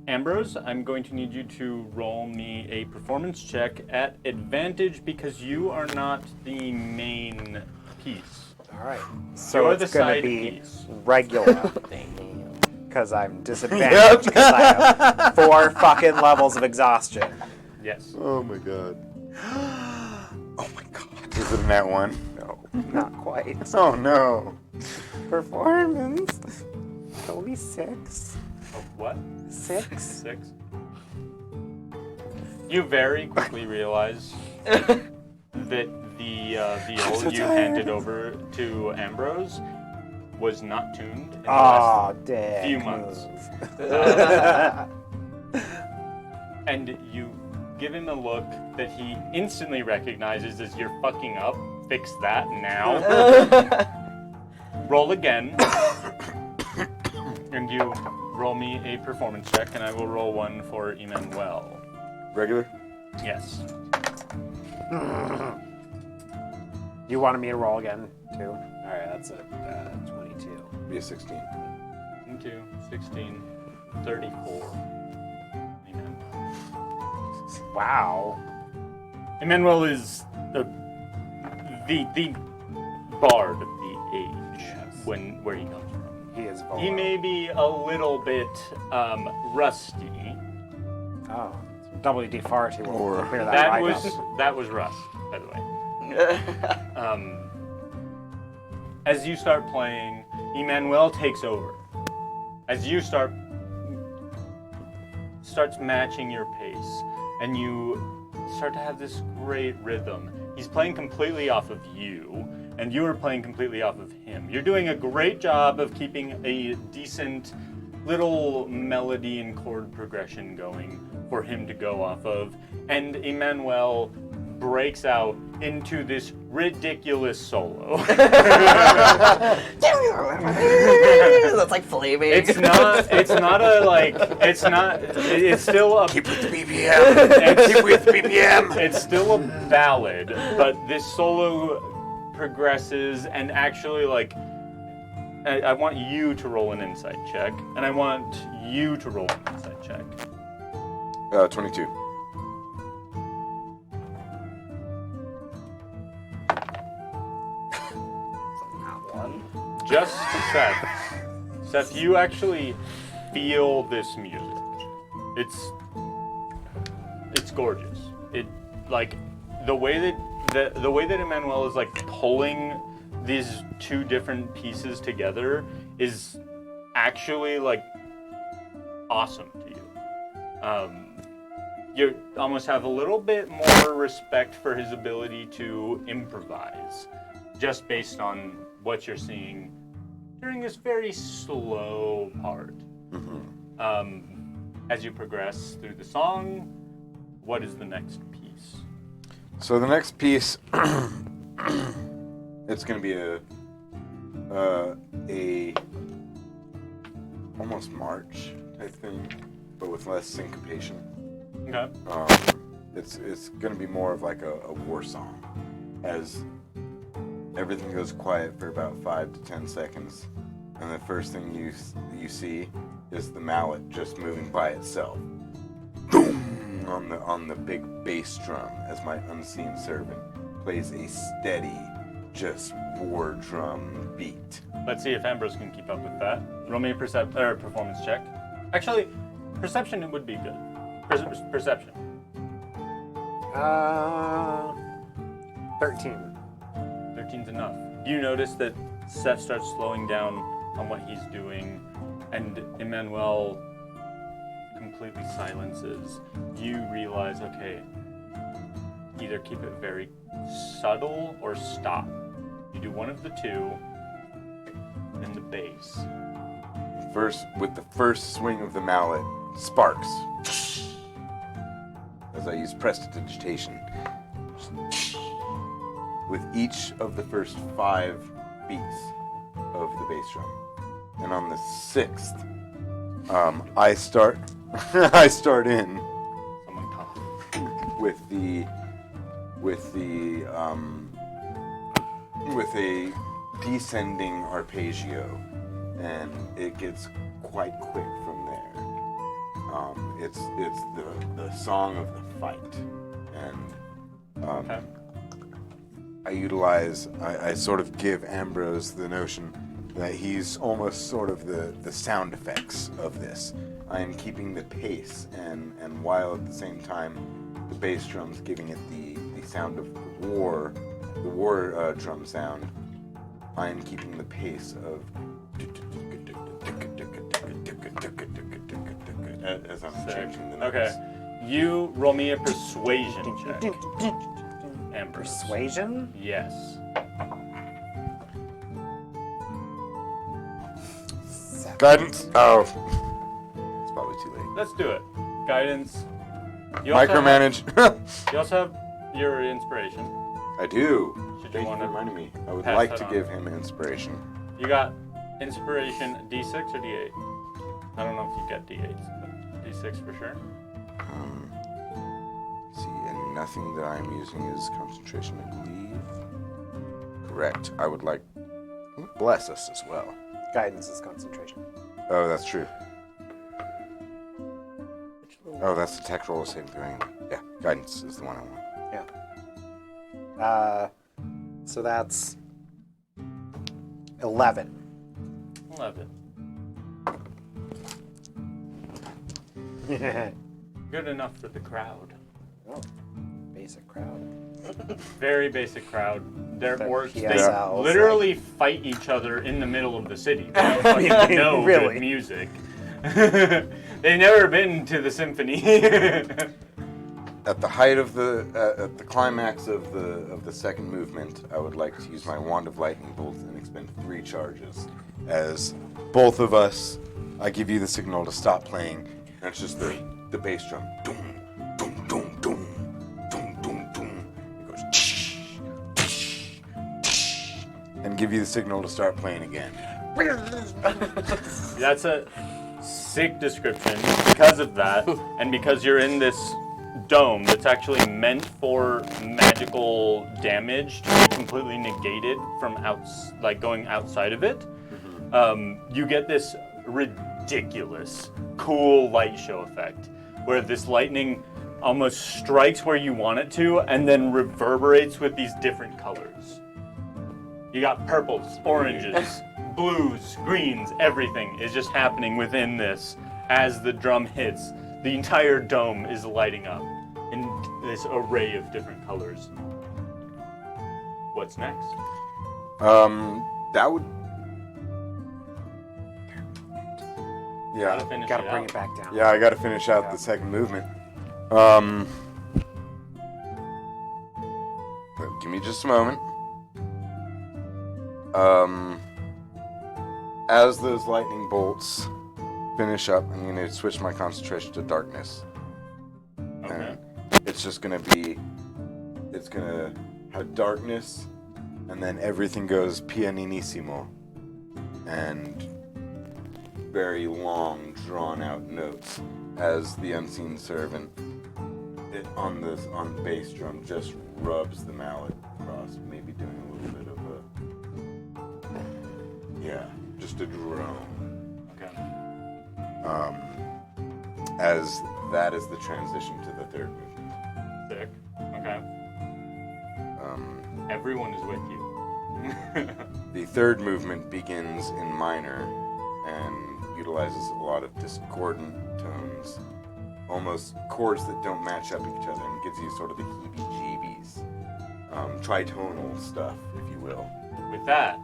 Ambrose, I'm going to need you to roll me a performance check at advantage because you are not the main piece. All right. So You're it's the going side to be piece. regular. Because I'm disadvantaged because I have 4 fucking levels of exhaustion. Yes. Oh my god. Oh my god. Is it in that one? No, not quite. Oh no. Performance. Only 6. Oh, what? 6. 6? You very quickly realize that the viol you handed over to Ambrose was not tuned in the last Oh, damn. few months. And you give him a look that he instantly recognizes as you're fucking up. Fix that now. Roll again. And you roll me a performance check, and I will roll one for Emmanuel. Regular? Yes. You wanted me to roll again, too? All right, that's a 22. Be a 16. 2, 16, 34. Wow. Emmanuel is the bard of the age where he comes from. He is Volo. He may be a little bit rusty. Oh, WD Farty will Or- clear that That right was up. that was rust, by the way. As you start playing, Emmanuel takes over. As you starts matching your pace, and you start to have this great rhythm. He's playing completely off of you, and you are playing completely off of him. You're doing a great job of keeping a decent little melody and chord progression going for him to go off of, and Emmanuel breaks out into this ridiculous solo. That's like flaming. It's still a Keep with the BPM! Keep with the BPM! It's still a ballad, but this solo progresses and actually, like, I want you to roll an insight check, and I want you to roll an insight check. 22. Just Seth. Seth, you actually feel this music. It's gorgeous. It, like, the way that Emmanuel is like pulling these two different pieces together is actually like awesome to you. You almost have a little bit more respect for his ability to improvise, just based on what you're seeing during this very slow part. As you progress through the song, what is the next piece? So the next piece, it's going to be a almost march type thing, but with less syncopation. Okay. It's going to be more of like a war song, as everything goes quiet for about 5 to 10 seconds, and the first thing you see is the mallet just moving by itself. Boom! On the big bass drum, as my unseen servant plays a steady, just war drum beat. Let's see if Ambrose can keep up with that. Roll me a performance check. Actually, perception would be good. Perception. 13. 13's enough. You notice that Seth starts slowing down on what he's doing, and Emmanuel completely silences. You realize, okay, either keep it very subtle or stop. You do one of the two, then the bass. With the first swing of the mallet, sparks. As I use prestidigitation. With each of the first 5 beats of the bass drum. And on the 6th, I start I start in Someone cough. with a descending arpeggio, and it gets quite quick from there. It's the song of the fight, and Okay. I sort of give Ambrose the notion that he's almost sort of the sound effects of this. I am keeping the pace, and while at the same time the bass drum's giving it the sound of the war drum sound, I am keeping the pace of as I'm changing the notes. Okay. You roll me a persuasion check. Ambrose. Persuasion? Yes. Guidance. Oh, it's probably too late. Let's do it. Guidance. You also Micromanage. You also have your inspiration. I do. Should you Thank you want for to? reminding me. I would pass like that to on? give him inspiration. You got inspiration D6 or D8? I don't know if you get D8s, but D6 for sure. See, and nothing that I'm using is concentration, I believe. Correct. I would like bless us as well. Guidance is concentration. Oh, that's true. Oh, that's the tech roll of saving throw anyway. Yeah, guidance is the one I want. Yeah. So that's 11. 11. Good enough for the crowd. Oh, basic crowd. Very basic crowd. They're They're orcs. They PSLs, literally fight each other in the middle of the city. They don't fucking know Really? good music. They've never been to the symphony. At the height of at the climax of the second movement, I would like to use my wand of lightning bolt and expend 3 charges. As both of us, I give you the signal to stop playing, and it's just the bass drum. Doom, doom, doom, doom, doom, doom, doom. It goes tsh, tsh, tsh, and give you the signal to start playing again. That's a sick description because of that, and because you're in this dome that's actually meant for magical damage to be completely negated from going outside of it. You get this ridiculous, cool light show effect where this lightning almost strikes where you want it to and then reverberates with these different colors. You got purples, oranges, blues, greens, everything is just happening within this as the drum hits. The entire dome is lighting up in this array of different colors. What's next? That would. Yeah. Gotta finish Gotta it bring out. it back down. Yeah, I gotta finish out the second movement. Give me just a moment. As those lightning bolts finish up, I'm gonna switch my concentration to darkness. Okay. And it's just gonna have darkness, and then everything goes pianinissimo. And very long, drawn-out notes as the unseen servant on the bass drum just rubs the mallet across, maybe doing a little bit of just a drone. Okay. As that is the transition to the third movement. Sick. Okay. Everyone is with you. The third movement begins in minor and utilizes a lot of discordant tones, almost chords that don't match up each other, and gives you sort of the heebie-jeebies, tritonal stuff, if you will. With that,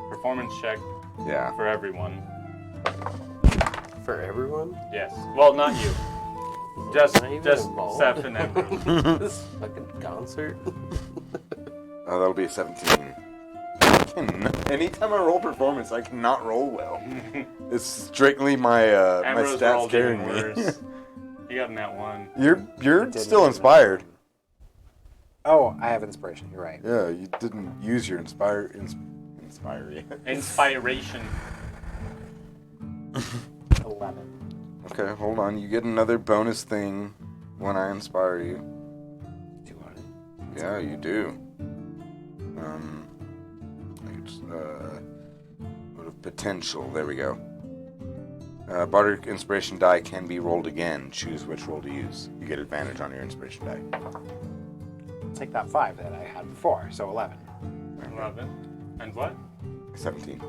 performance check Yeah. for everyone. For everyone? Yes. Well, not you. Just Not even just involved? Seth and Amber. This fucking concert? That'll be a 17. Anytime I roll performance, I cannot roll well. It's strictly my Ambrose stats rolled carrying even me. worse. You got in that one. You're still inspired. Oh, I have inspiration. You're right. Yeah, you didn't use your inspire yet. Inspiration. 11. Okay, hold on. You get another bonus thing when I inspire you. Do you want it? Yeah, you do. It's, what of potential. There we go. Bardic inspiration die can be rolled again. Choose which roll to use. You get advantage on your inspiration die. Take that 5 that I had before, so 11. 11. And what? 17.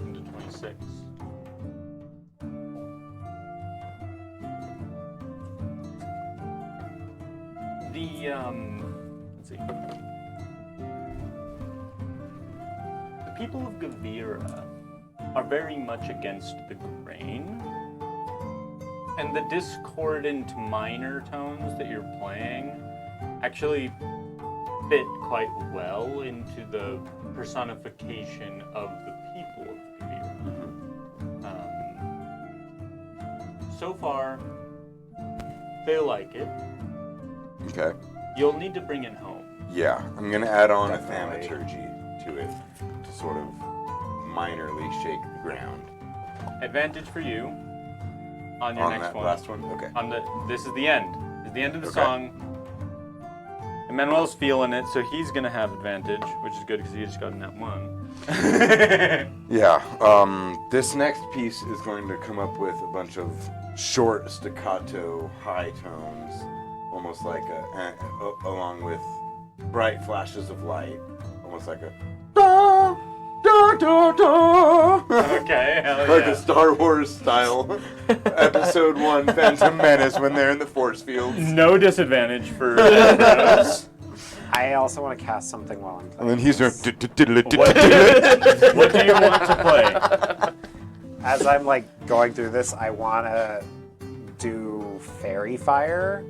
Into 26. Let's see. The people of Gavira are very much against the grain. And the discordant minor tones that you're playing actually fit quite well into the personification of the people of Gavira. So far, they like it. Okay. You'll need to bring it home. Yeah, I'm gonna add on Definitely. a thaumaturgy to it to sort of minorly shake the ground. Advantage for you on your On next that one. last one? Okay. This is the end. This is the end of the Okay. song. Emmanuel's feeling it, so he's gonna have advantage, which is good because he just got in that one. Yeah, this next piece is going to come up with a bunch of short staccato high tones, almost like along with bright flashes of light, almost like a da, da, da, da. Okay, hell Like yeah. a Star Wars style Episode 1 Phantom Menace when they're in the force fields. No disadvantage for those. I also want to cast something while I'm playing. And then he's doing. What do you want to play? As I'm like going through this, I want to do Fairy Fire,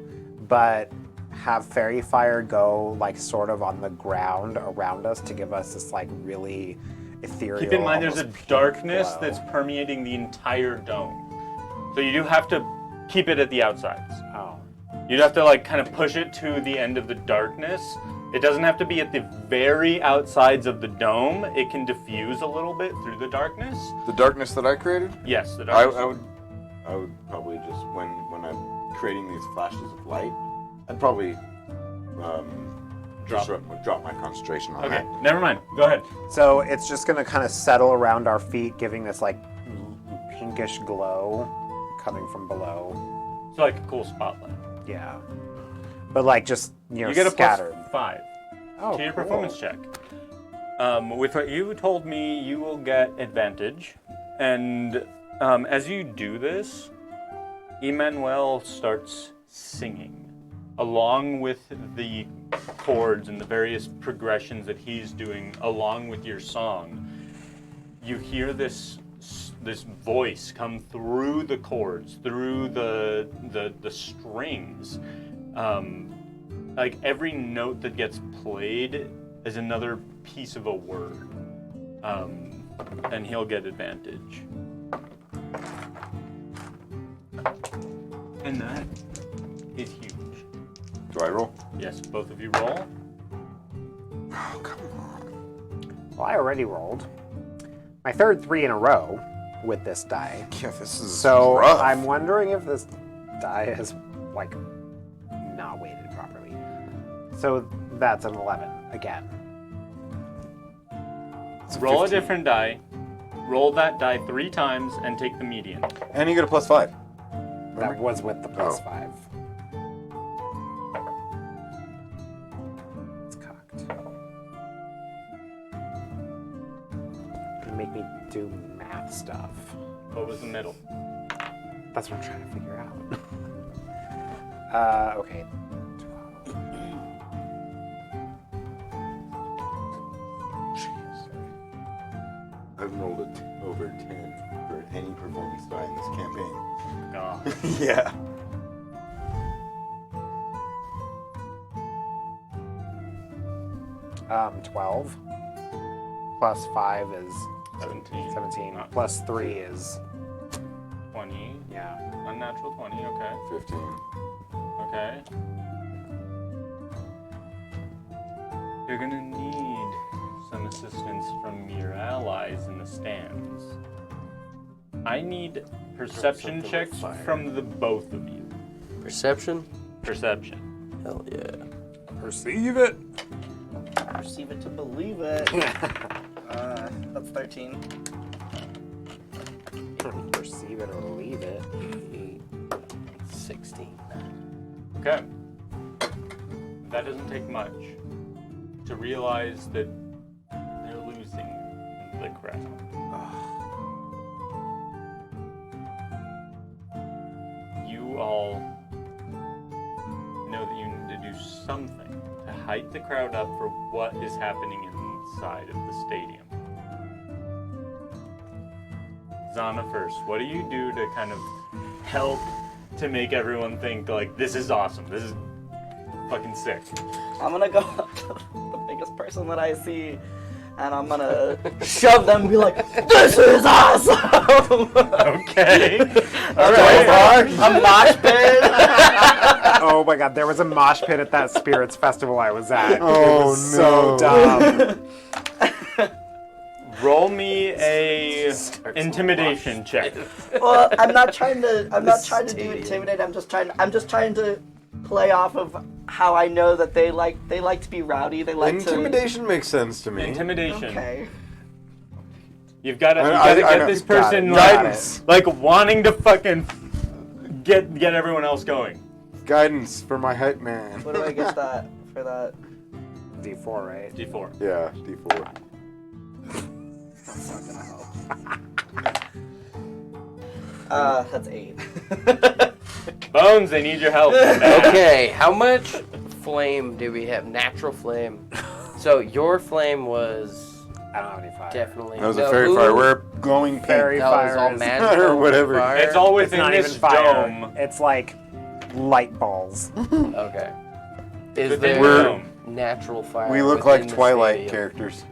but have Fairy Fire go like sort of on the ground around us to give us this like really ethereal. Keep in mind there's a almost pink darkness glow. that's permeating the entire dome. So you do have to keep it at the outsides. Oh. You'd have to like kind of push it to the end of the darkness. It doesn't have to be at the very outsides of the dome. It can diffuse a little bit through the darkness. The darkness that I created? Yes, the I darkness. would probably just when I'm creating these flashes of light, I'd probably drop my concentration on Okay, that. never mind. Go ahead. So it's just gonna kind of settle around our feet, giving this like pinkish glow coming from below. It's like a cool spotlight. Yeah. But like just You get a scattered. +5 Oh, to your cool. performance check. With what you told me, you will get advantage. And as you do this, Emmanuel starts singing. Along with the chords and the various progressions that he's doing, along with your song, you hear this voice come through the chords, through the strings. Like every note that gets played is another piece of a word, and he'll get advantage. And that is huge. Do I roll? Yes, both of you roll. Oh, come on. Well, I already rolled my third 3 in a row with this die. Yeah, this is So rough. I'm wondering if this die is like not weighted properly. So that's an 11 again. It's Roll a 15. different die. Roll that die 3 times and take the median. And you get a +5. That was with the plus Oh. 5. It's cocked. You make me do math stuff. What was the middle? That's what I'm trying to figure out. Okay. 12. Jeez. I've rolled over 10 for any performance die in this campaign. God. Yeah. Um, 12. Plus 5 is 17. 17. Not Plus 3 is, 20. yeah. Unnatural 20, okay. 15. Okay. You're gonna need some assistance from your allies in the stands. I need perception something checks with fire. from the both of you. Perception? Perception. Hell yeah. Perceive it. Perceive it to believe it. That's 13. Perceive it or leave it. 16. Okay. That doesn't take much to realize that they're losing the crowd. You all know that you need to do something to hype the crowd up for what is happening inside of the stadium. Zana first, what do you do to kind of help to make everyone think like this is awesome, this is fucking sick? I'm gonna go up to the biggest person that I see, and I'm gonna shove them and be like, "This is awesome!" Okay. All right. A mosh pit. Oh my god, there was a mosh pit at that spirits festival I was at. Oh, it was so no. dumb. Roll me a intimidation check. Well, I'm not trying to do stadium. intimidate. I'm just trying to play off of how I know that they like to be rowdy. They like Intimidation makes sense to me. Intimidation. to. Okay. You've got to I get know. this Got person it. Guidance. like wanting to fucking get everyone else going. Guidance for my hype man. What do I get that for that? D4, right? D4. Yeah, D4. That's 8. Bones, they need your help. Okay, how much flame do we have? Natural flame. So your flame was I don't have any fire. definitely. That was no, a fairy who- fire. We're glowing pink. Fairy That was fire all is- magical. Or whatever. Fire? It's all It's within not this even fire. dome. It's like light balls. Okay. Is Within there the dome. natural fire? We look within like the Twilight stadium? characters.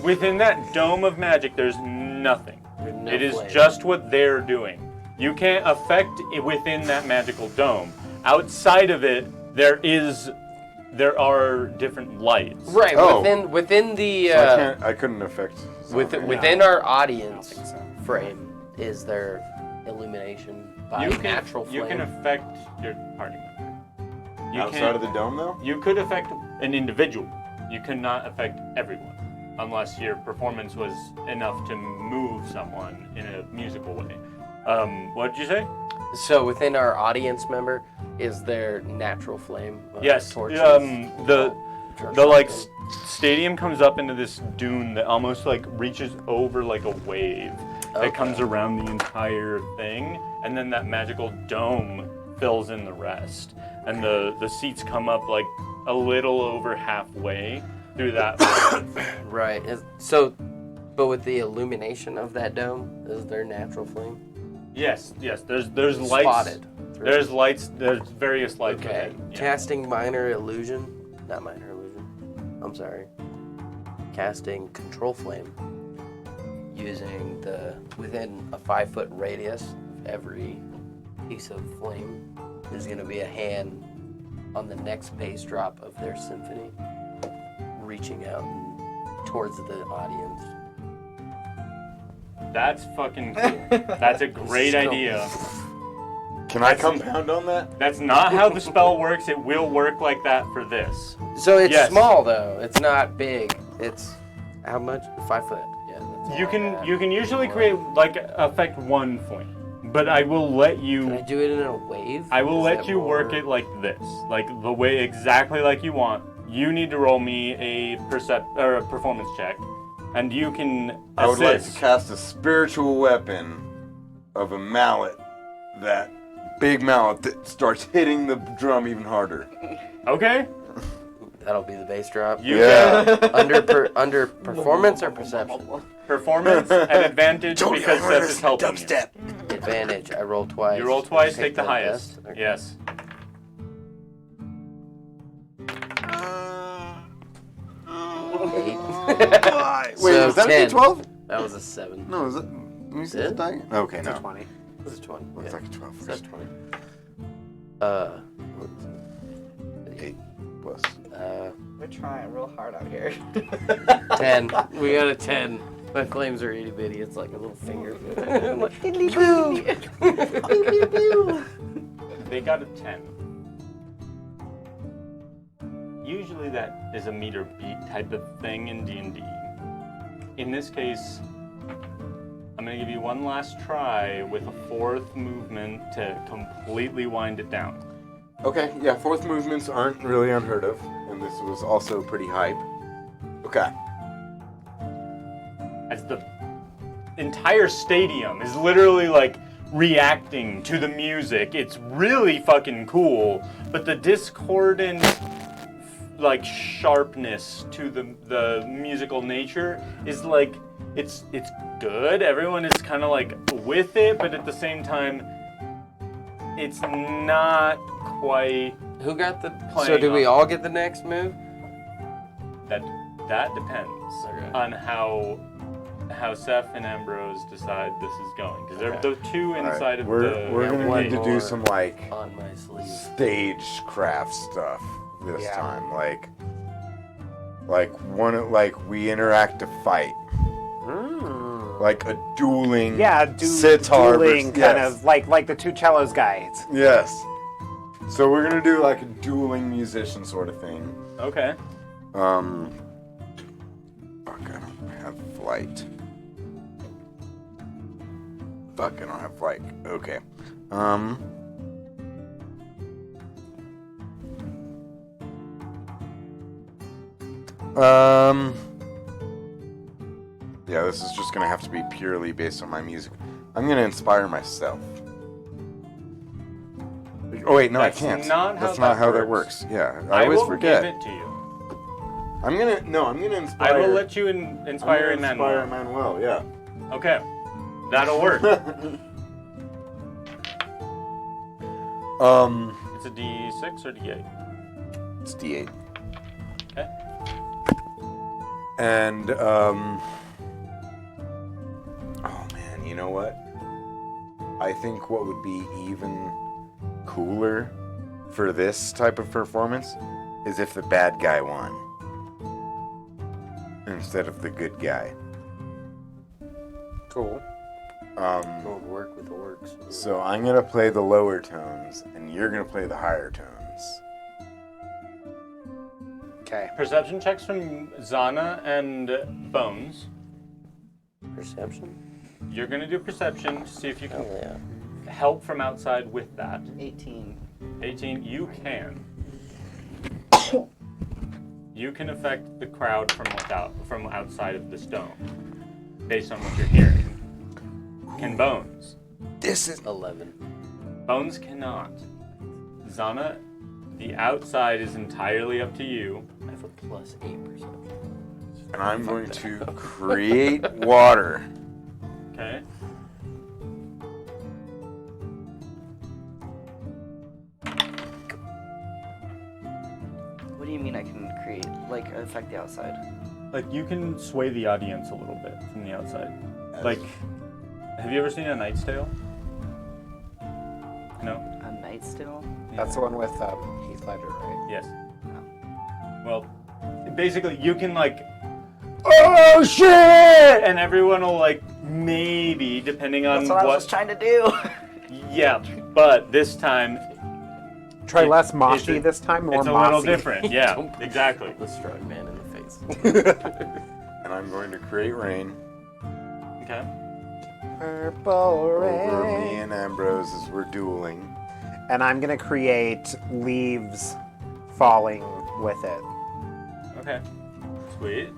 Within that dome of magic, there's nothing. There's no It is flame. just what they're doing. You can't affect it within that magical dome. Outside of it, there are different lights. Right, Oh. within the So I couldn't affect. within our audience think so. frame is there illumination by You natural flame? You can affect your party member. You Outside can't- of the dome, though? You could affect an individual. You cannot affect everyone unless your performance was enough to move someone in a musical way. What did you say? So within our audience member, is there natural flame? Yes. Torches? The or like something? stadium comes up into this dune that almost like reaches over like a wave Okay. that comes around the entire thing, and then that magical dome fills in the rest, and the seats come up like a little over halfway through that wave. Right. But with the illumination of that dome, is there natural flame? Yes. There's lights. Spotted. There's lights. There's various lights. Okay. within, yeah. Casting minor illusion. Not minor illusion. I'm sorry. Casting control flame. Using within a 5-foot radius, every piece of flame is going to be a hand on the next bass drop of their symphony, reaching out towards the audience. That's fucking cool. That's a great So- idea. Can I compound on that? That's not how the spell works. It will work like that for this. So it's Yes. small though. It's not big. It's how much? 5 foot. Yeah. That's You all can I got. you can usually create like affect one flame, but I will let Can I you do it in a wave? I will Is let that you work more- it like this, like the way exactly like you want. You need to roll me a performance check, and you can I would like to assist. cast a spiritual weapon of a mallet, that big mallet that starts hitting the drum even harder. Okay. That'll be the bass drop. You Yeah. get Under performance or perception? performance at advantage because Seth is helping you. Advantage. I roll twice. You roll twice, Pick take the highest. best. Okay. Yes. Eight. Wait, So was that 10. a D12? That was a 7. No, is it? Let me see Is the it? die. Okay, It's a no. 20. This is 20. Looks yeah. like a 12 That's first. 20. 8 plus. We're trying real hard out here. 10. We got a 10. My flames are itty bitty. It's like a little finger. They got a 10. Usually that is a meter beat type of thing in D&D. In this case, I'm going to give you one last try with a 4th movement to completely wind it down. Okay, yeah, 4th movements aren't really unheard of, and this was also pretty hype. Okay. As the entire stadium is literally like reacting to the music. It's really fucking cool, but the discordant like sharpness to the musical nature is like it's good. Everyone is kind of like with it, but at the same time it's not quite Who got the? Playing So do we on- all get the next move? that depends Okay. on how Seth and Ambrose decide this is going, because they're Okay. the two All right, we're we're gonna one need to more. do some like On my sleeve. stagecraft stuff this Yeah. time. Like we interact to fight. Like a dueling sitar dueling versus- kind yes. of like the two cellos guys. Yes. So we're gonna do like a dueling musician sort of thing. Okay. Fuck, I don't have flight. Fuck, I don't have flight. Okay. Yeah, this is just gonna have to be purely based on my music. I'm gonna inspire myself. Oh wait, no, That's I can't. not how That's not that how that works. works. Yeah, I always will forget. give it to you. I'm gonna inspire. I will let you inspire I'm gonna Emmanuel. inspire Manuel, yeah. Okay. That'll work. It's a D6 or D8? It's D8. Okay. And oh man, you know what? I think what would be even cooler for this type of performance is if the bad guy won instead of the good guy. Cool. Don't work with orcs. So I'm gonna play the lower tones, and you're gonna play the higher tones. Okay. Perception checks from Zana and Bones. Perception? You're gonna do perception to see if you can Oh yeah. help from outside with that. 18. 18, you can. You can affect the crowd from outside of this dome, based on what you're hearing. Can Bones? This is 11. Bones cannot. Zana, the outside is entirely up to you. I have a plus 8 perception. and I'm going to create water. Okay. What do you mean I can create, like, affect the outside? Like, you can sway the audience a little bit from the outside. Like, have you ever seen A Knight's Tale? No? A Knight's Tale? That's the one with Heath Ledger, right? Yes. Well, basically, you can, like, oh shit! And everyone will, like, maybe, depending on That's what I was trying to do. Yeah, but this time, Try It- less it's moshy a- this time, more it's a little mossy. different. Yeah, exactly. The strong man in the face. And I'm going to create rain Okay. Purple over rain. me and Ambrose as we're dueling. And I'm gonna create leaves falling with it. Okay. Sweet.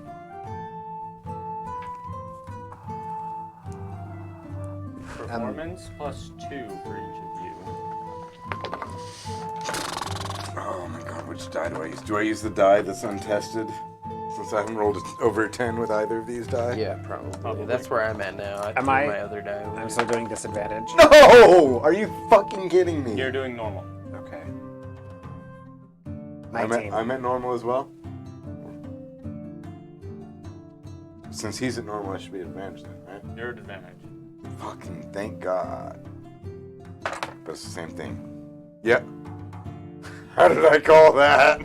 Performance plus 2 for each of you. Oh my god, which die do I use? Do I use the die that's untested? Since I haven't rolled over a 10 with either of these die? Yeah, probably. Probably. That's where I'm at now. I Am threw I- my other die away. I'm still doing disadvantage. No! Are you fucking kidding me? You're doing normal. Okay. I'm 19. at normal as well? Since he's at normal, I should be at advantage then, right? You're at advantage. Fucking thank God. But it's the same thing. Yep. How did I call that?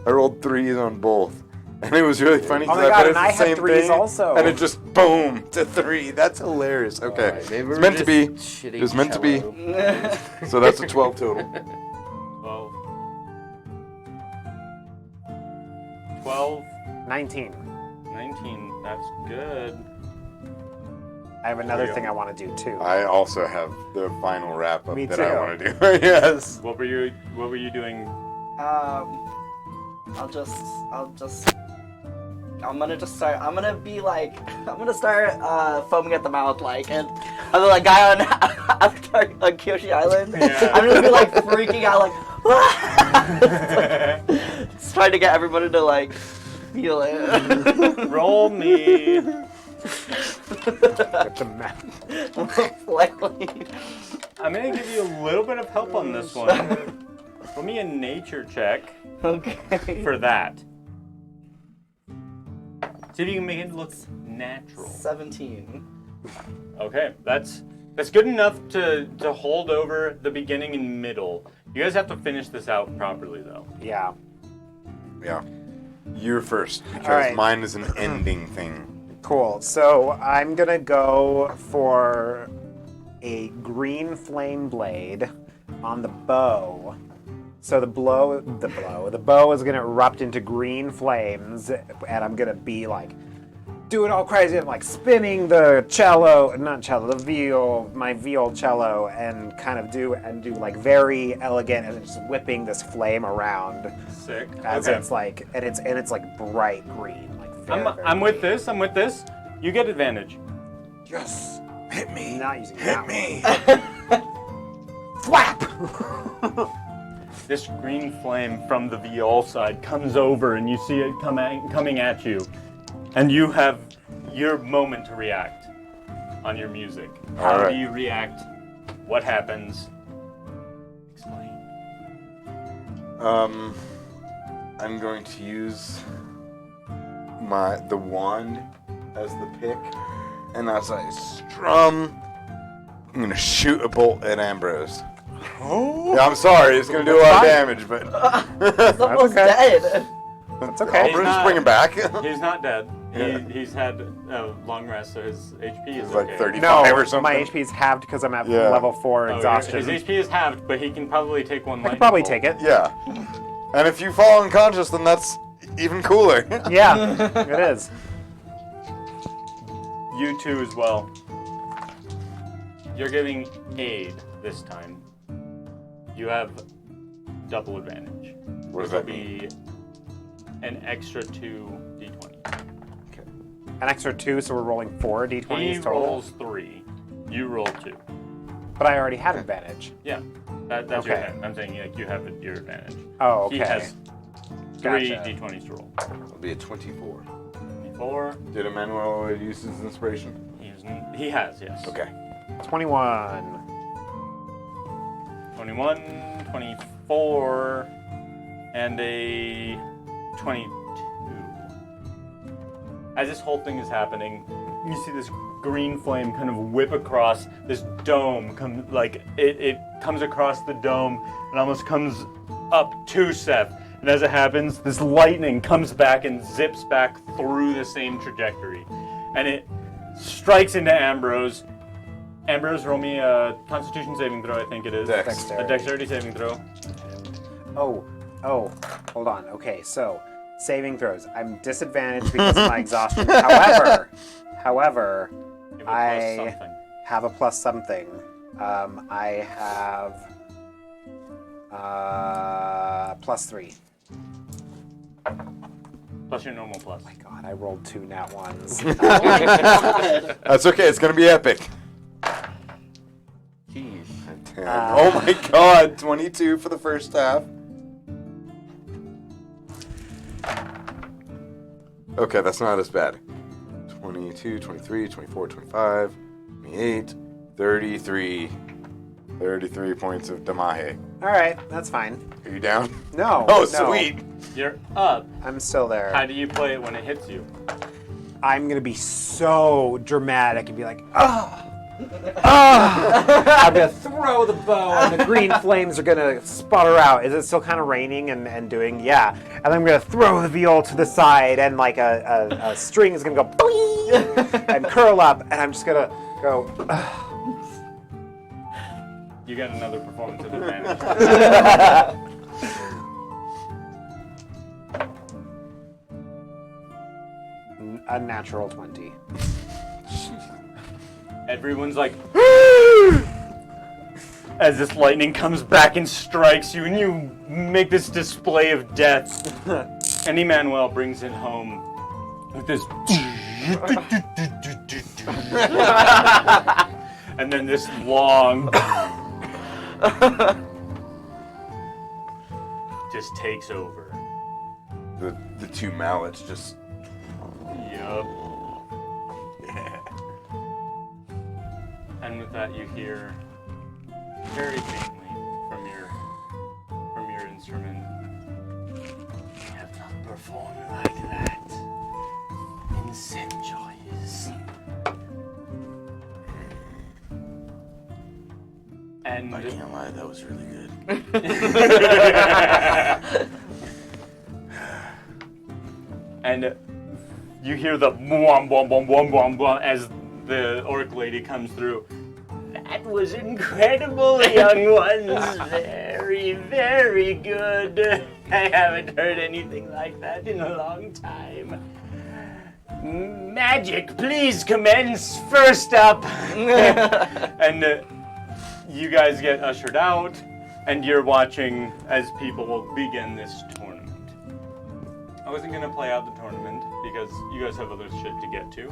I rolled 3s on both. And it was really funny Oh because my I god, bet and it's I the had same threes thing, also. and it just boom to 3. That's hilarious. Okay, Alright, maybe it's we're meant to be. just It shitty was meant to be. cello. So that's a 12 total. 12, 19. 19. That's good. I have another There you thing go. I want to do too. I also have the final wrap up Me that I too. want to do. Yes. What were you doing? I'm gonna start foaming at the mouth, like, and I'm like guy on Avatar on Kyoshi Island. Yeah. I'm gonna be like freaking out, like, just trying to get everybody to like feel it. Roll me. With the map. Likely. I'm gonna give you a little bit of help on this one. Roll me a nature check Okay. for that. See if you can make it look natural. 17. Okay, that's good enough to hold over the beginning and middle. You guys have to finish this out properly, though. Yeah. Yeah. You're first because right. mine is an ending thing. Cool. So I'm gonna go for a green flame blade on the bow. So the bow is gonna erupt into green flames, and I'm gonna be like doing all crazy. I'm like spinning the my violcello, and kind of do like very elegant, and just whipping this flame around Sick. as Okay. it's like, and it's like bright green, like very, very I'm with green. this. I'm with this. You get advantage. Yes. Hit me. Not using Hit that me. Flap. This green flame from the viol side comes over, and you see it coming at you, and you have your moment to react on your music. How All right. do you react? What happens? Explain. I'm going to use the wand as the pick, and as I strum, I'm gonna shoot a bolt at Ambrose. Oh. Yeah, I'm sorry, it's gonna do a lot of damage, but It's almost dead. That's okay. I'll just bring him back. He's not dead. Yeah. He's had a long rest, so his HP is It's like okay. 35 No, or something. my HP is halved because I'm at Yeah. level 4 Oh, exhaustion. his HP is halved, but he can probably take one. I could probably take it. Yeah. And if you fall unconscious, then that's even cooler. Yeah, it is. You too as well. You're giving aid this time. You have double advantage. What does It'll that mean? be an extra 2 d20. An extra 2, so we're rolling 4 He d20s total. rolls 3. You roll 2. But I already had advantage. Yeah, that's your Okay. advantage. I'm saying like you have your advantage. Oh, okay. He has 3 Gotcha. d20s to roll. It'll be a 24. 24. Did Emmanuel use his inspiration? He has, yes. Okay. 21. 21, 24, and a 22. As this whole thing is happening, you see this green flame kind of whip across this dome. It comes across the dome and almost comes up to Seth. And as it happens, this lightning comes back and zips back through the same trajectory. And it strikes into Ambrose. Ambrose, roll me a Constitution saving throw, I think it is. Dex. A dexterity saving throw. Oh, hold on. Okay, so saving throws. I'm disadvantaged because of my exhaustion. However, Give it plus I something. have a plus something. I have +3. Plus your normal plus. God, I rolled 2 nat ones. That's okay, it's gonna be epic. Jeez. Oh my god, 22 for the first half. Okay, that's not as bad. 22, 23, 24, 25, 28, 33. 33 points of Damahe. All right, that's fine. Are you down? No. Oh, no, sweet. You're up. I'm still there. How do you play it when it hits you? I'm gonna be so dramatic and be like, ah, I'm gonna throw the bow, and the green flames are gonna sputter out. Is it still kind of raining and doing? Yeah. And then I'm gonna throw the viol to the side, and like a string is gonna go boing, and curl up, and I'm just gonna go. You get another performance at advantage. A natural 20. Everyone's like, as this lightning comes back and strikes you, and you make this display of death. And Emmanuel brings it home with this. And then this long. Just takes over. The two mallets just. Yup. And with that, you hear very faintly from your instrument. I have not performed like that in centuries. And I can't lie, that was really good. and you hear the boom, boom, boom, boom, boom, boom as the orc lady comes through. That was incredible, young ones. Very, very good. I haven't heard anything like that in a long time. Magic, please commence. First up. And you guys get ushered out, and you're watching as people will begin this tournament. I wasn't going to play out the tournament because you guys have other shit to get to.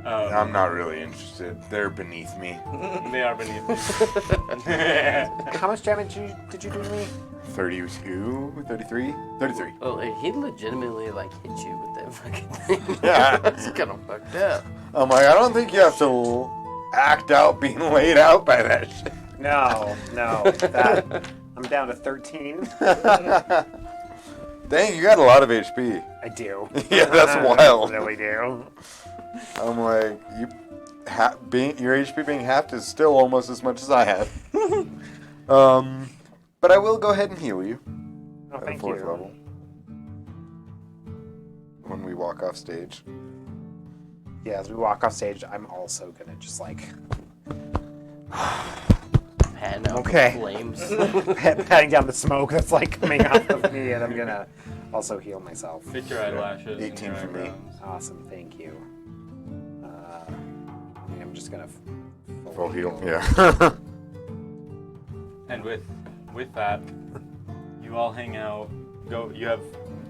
I'm not really interested. They're beneath me. They are beneath me. How much damage did you do to me? 32, 33, 33. Well, he legitimately like hit you with that fucking thing. Yeah. That's kind of fucked up. I'm like, I don't think you have to act out being laid out by that shit. No. That, I'm down to 13. Dang, you got a lot of HP. I do. Yeah, that's wild. I really do. I'm like, your HP being halved is still almost as much as I have. But I will go ahead and heal you. Oh, at thank fourth you. level. When we walk off stage. Yeah, as we walk off stage, I'm also gonna just like Pan out Okay. the flames. patting down the smoke that's like coming off of me, and I'm gonna also heal myself. Fit your eyelashes. 18 and your for me. eyebrows. Awesome, thank you. I'm just gonna Full heal. Yeah. And with that, you all hang out. You have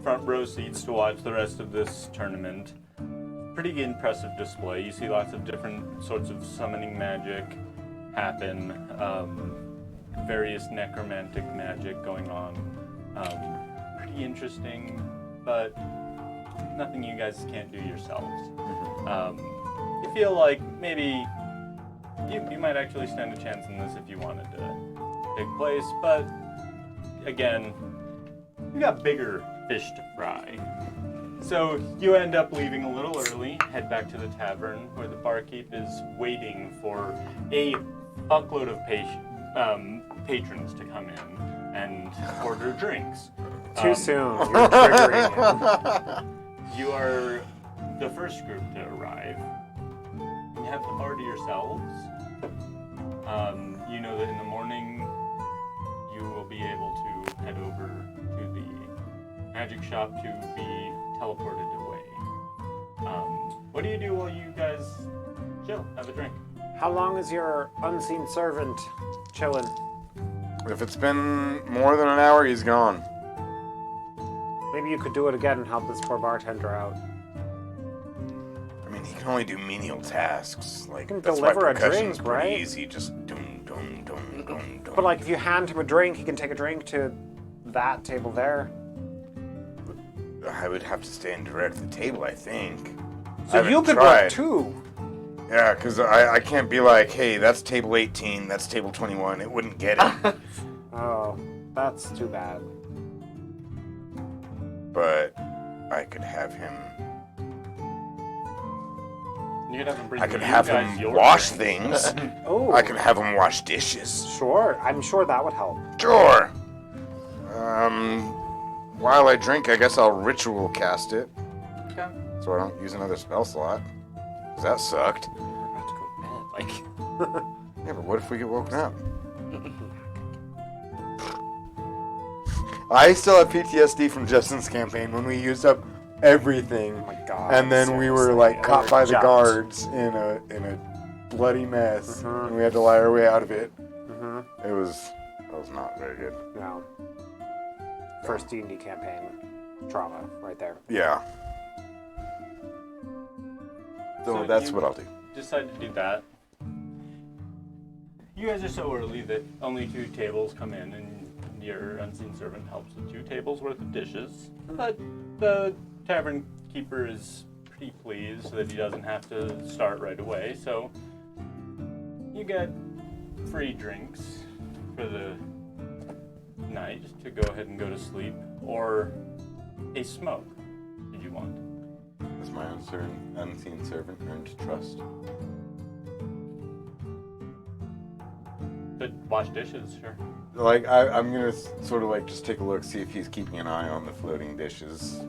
front row seats to watch the rest of this tournament. Pretty impressive display. You see lots of different sorts of summoning magic happen. Various necromantic magic going on. Pretty interesting, but nothing you guys can't do yourselves. You feel like maybe you might actually stand a chance in this if you wanted to take place, but again, you got bigger fish to fry. So you end up leaving a little early, head back to the tavern where the barkeep is waiting for a fuckload of patrons to come in and order drinks. Too soon. You're triggering him. You are the first group to arrive. You have the bar to yourselves. You know that in the morning you will be able to head over to the magic shop to be teleported away. What do you do while you guys chill, have a drink? How long is your unseen servant chilling? If it's been more than an hour, he's gone. Maybe you could do it again and help this poor bartender out. I mean, he can only do menial tasks. Like, can that's why deliver a percussion's drink, pretty right? easy. Just dum dum dum dum dum. But like, if you hand him a drink, he can take a drink to that table there. I would have to stand direct at the table, I think. So you could work too. Yeah, because I can't be like, hey, that's table 18, that's table 21. It wouldn't get it. Oh, that's too bad. But I could have him. You could have him bring I could you have guys him your wash drinks. things. Oh, I can have him wash dishes. sure. I'm sure that would help. Sure. While I drink, I guess I'll ritual cast it, Okay. so I don't use another spell slot. 'Cause that sucked. We're about to go to bed. Like, Yeah, but what if we get woken up? I still have PTSD from Justin's campaign when we used up everything, oh my god. and then we were seriously, like we caught were by the jumped. guards in a bloody mess, Mhm. and we had to lie our way out of it. Mhm. That was not very good. No. First D&D campaign trauma right there. Yeah. So, So that's you- what I'll do. Decide to do that. You guys are so early that only 2 tables come in, and your unseen servant helps with 2 tables worth of dishes. But the tavern keeper is pretty pleased that he doesn't have to start right away, so you get free drinks for the night to go ahead and go to sleep, or a smoke. Did you want? Is my unseen servant earned trust? To wash dishes, sure. Like, I'm gonna sort of like just take a look, see if he's keeping an eye on the floating dishes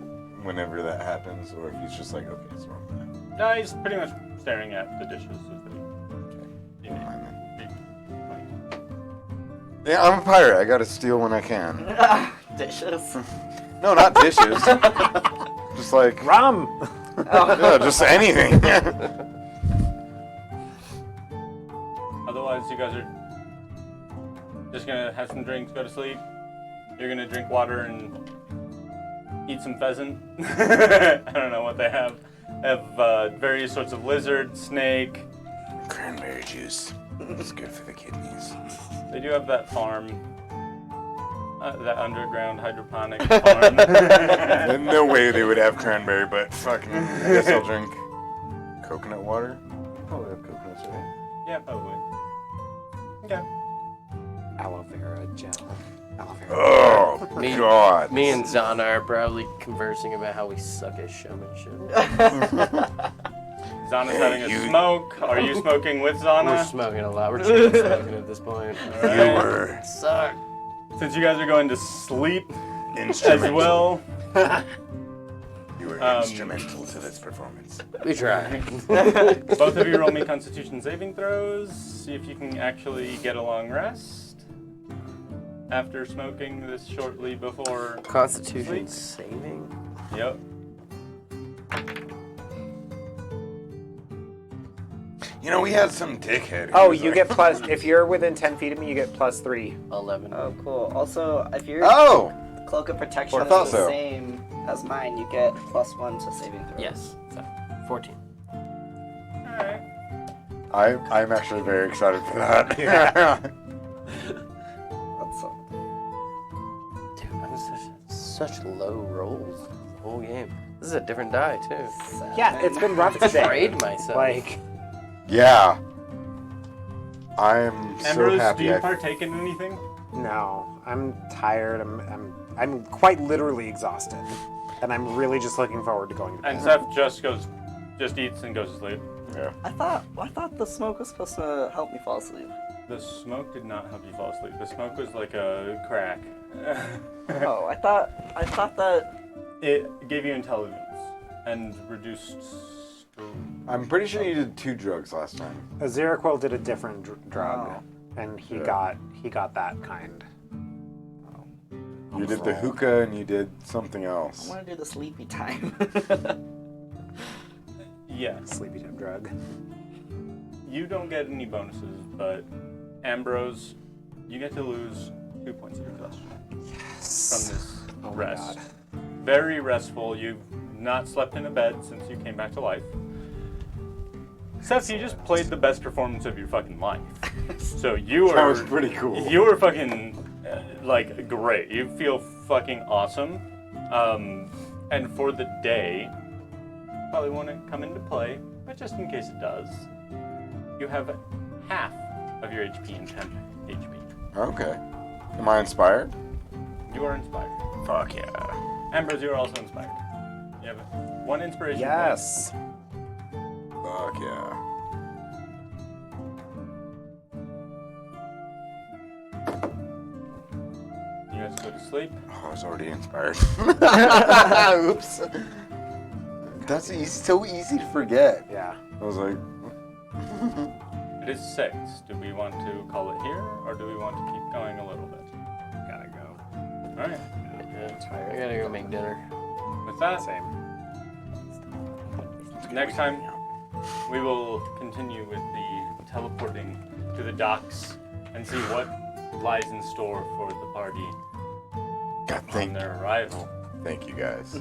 whenever that happens, or if he's just like, okay, so I'm gonna. No, he's pretty much staring at the dishes as they. Don't mind me. Like, Yeah, I'm a pirate. I gotta steal when I can. Dishes. No, not dishes. Just like, Rum! yeah, just anything. Otherwise, you guys are just gonna have some drinks, go to sleep. You're gonna drink water and eat some pheasant. I don't know what they have. Various sorts of lizard, snake. Cranberry juice. It's good for the kidneys. They do have that farm, that underground hydroponic farm. There's no way they would have cranberry, but fucking, I guess I'll drink coconut water. Probably have coconuts, right? Yeah, probably. Okay. Aloe vera gel. Aloe vera. Oh, Me- God. Me and Zana are proudly conversing about how we suck at showmanship. Zana's having a You- smoke. Are you smoking with We're Zana? smoking a lot. We're chain smoking at this point. You were Suck. Since you guys are going to sleep as instrumental. well, You were Um, instrumental to this performance. We try. both of you roll me Constitution saving throws. See if you can actually get a long rest after smoking this shortly before. Constitution Sleep. saving? Yep. You know, we had some dickhead. who Oh, was you like- get plus, if you're within 10 feet of me, you get +3. 11. Oh, cool. Also, if your Oh! cloak of protection I is thought the so. same as mine, you get +1 to saving throws. Yes. So, 14. Alright. I'm actually very excited for that. That's Dude, I'm such low rolls the whole game. This is a different die, too. Yeah, it's been rough today. Afraid myself. Like, Yeah. I'm so Ambrose, do happy. you I partake in anything? no, I'm tired. I'm quite literally exhausted, and I'm really just looking forward to going to bed. And Seth just eats and goes to sleep. yeah. I thought the smoke was supposed to help me fall asleep. The smoke did not help you fall asleep. The smoke was like a crack. Oh, I thought that. It gave you intelligence and reduced. I'm pretty sure you did 2 drugs last time. Aziraquil did a different drug, Oh. and he Yeah. got that kind. You did the hookah and you did something I else. want to do the sleepy time. Yes. Sleepy time drug. You don't get any bonuses, but Ambrose, you get to lose 2 points of exhaustion from this Oh my rest. god. Very restful. You've not slept in a bed since you came back to life. Seth, you just played the best performance of your fucking life. So you That are. was pretty cool. You were fucking like great. You feel fucking awesome. And for the day, probably won't come into play, but just in case it does, you have half of your HP and 10 HP. Okay. Am I inspired? You are inspired. Fuck yeah. Ambrose, you are also inspired. You have 1 inspiration. Yes. Fuck yeah. You guys go to sleep. Oh, I was already inspired. Oops. That's so easy to forget. Yeah. I was like, It is 6. Do we want to call it here, or do we want to keep going a little bit? Gotta go. All right. I gotta go make dinner. With that, Same. next time we will continue with the teleporting to the docks and see what lies in store for the party God, on their arrival. thank you guys.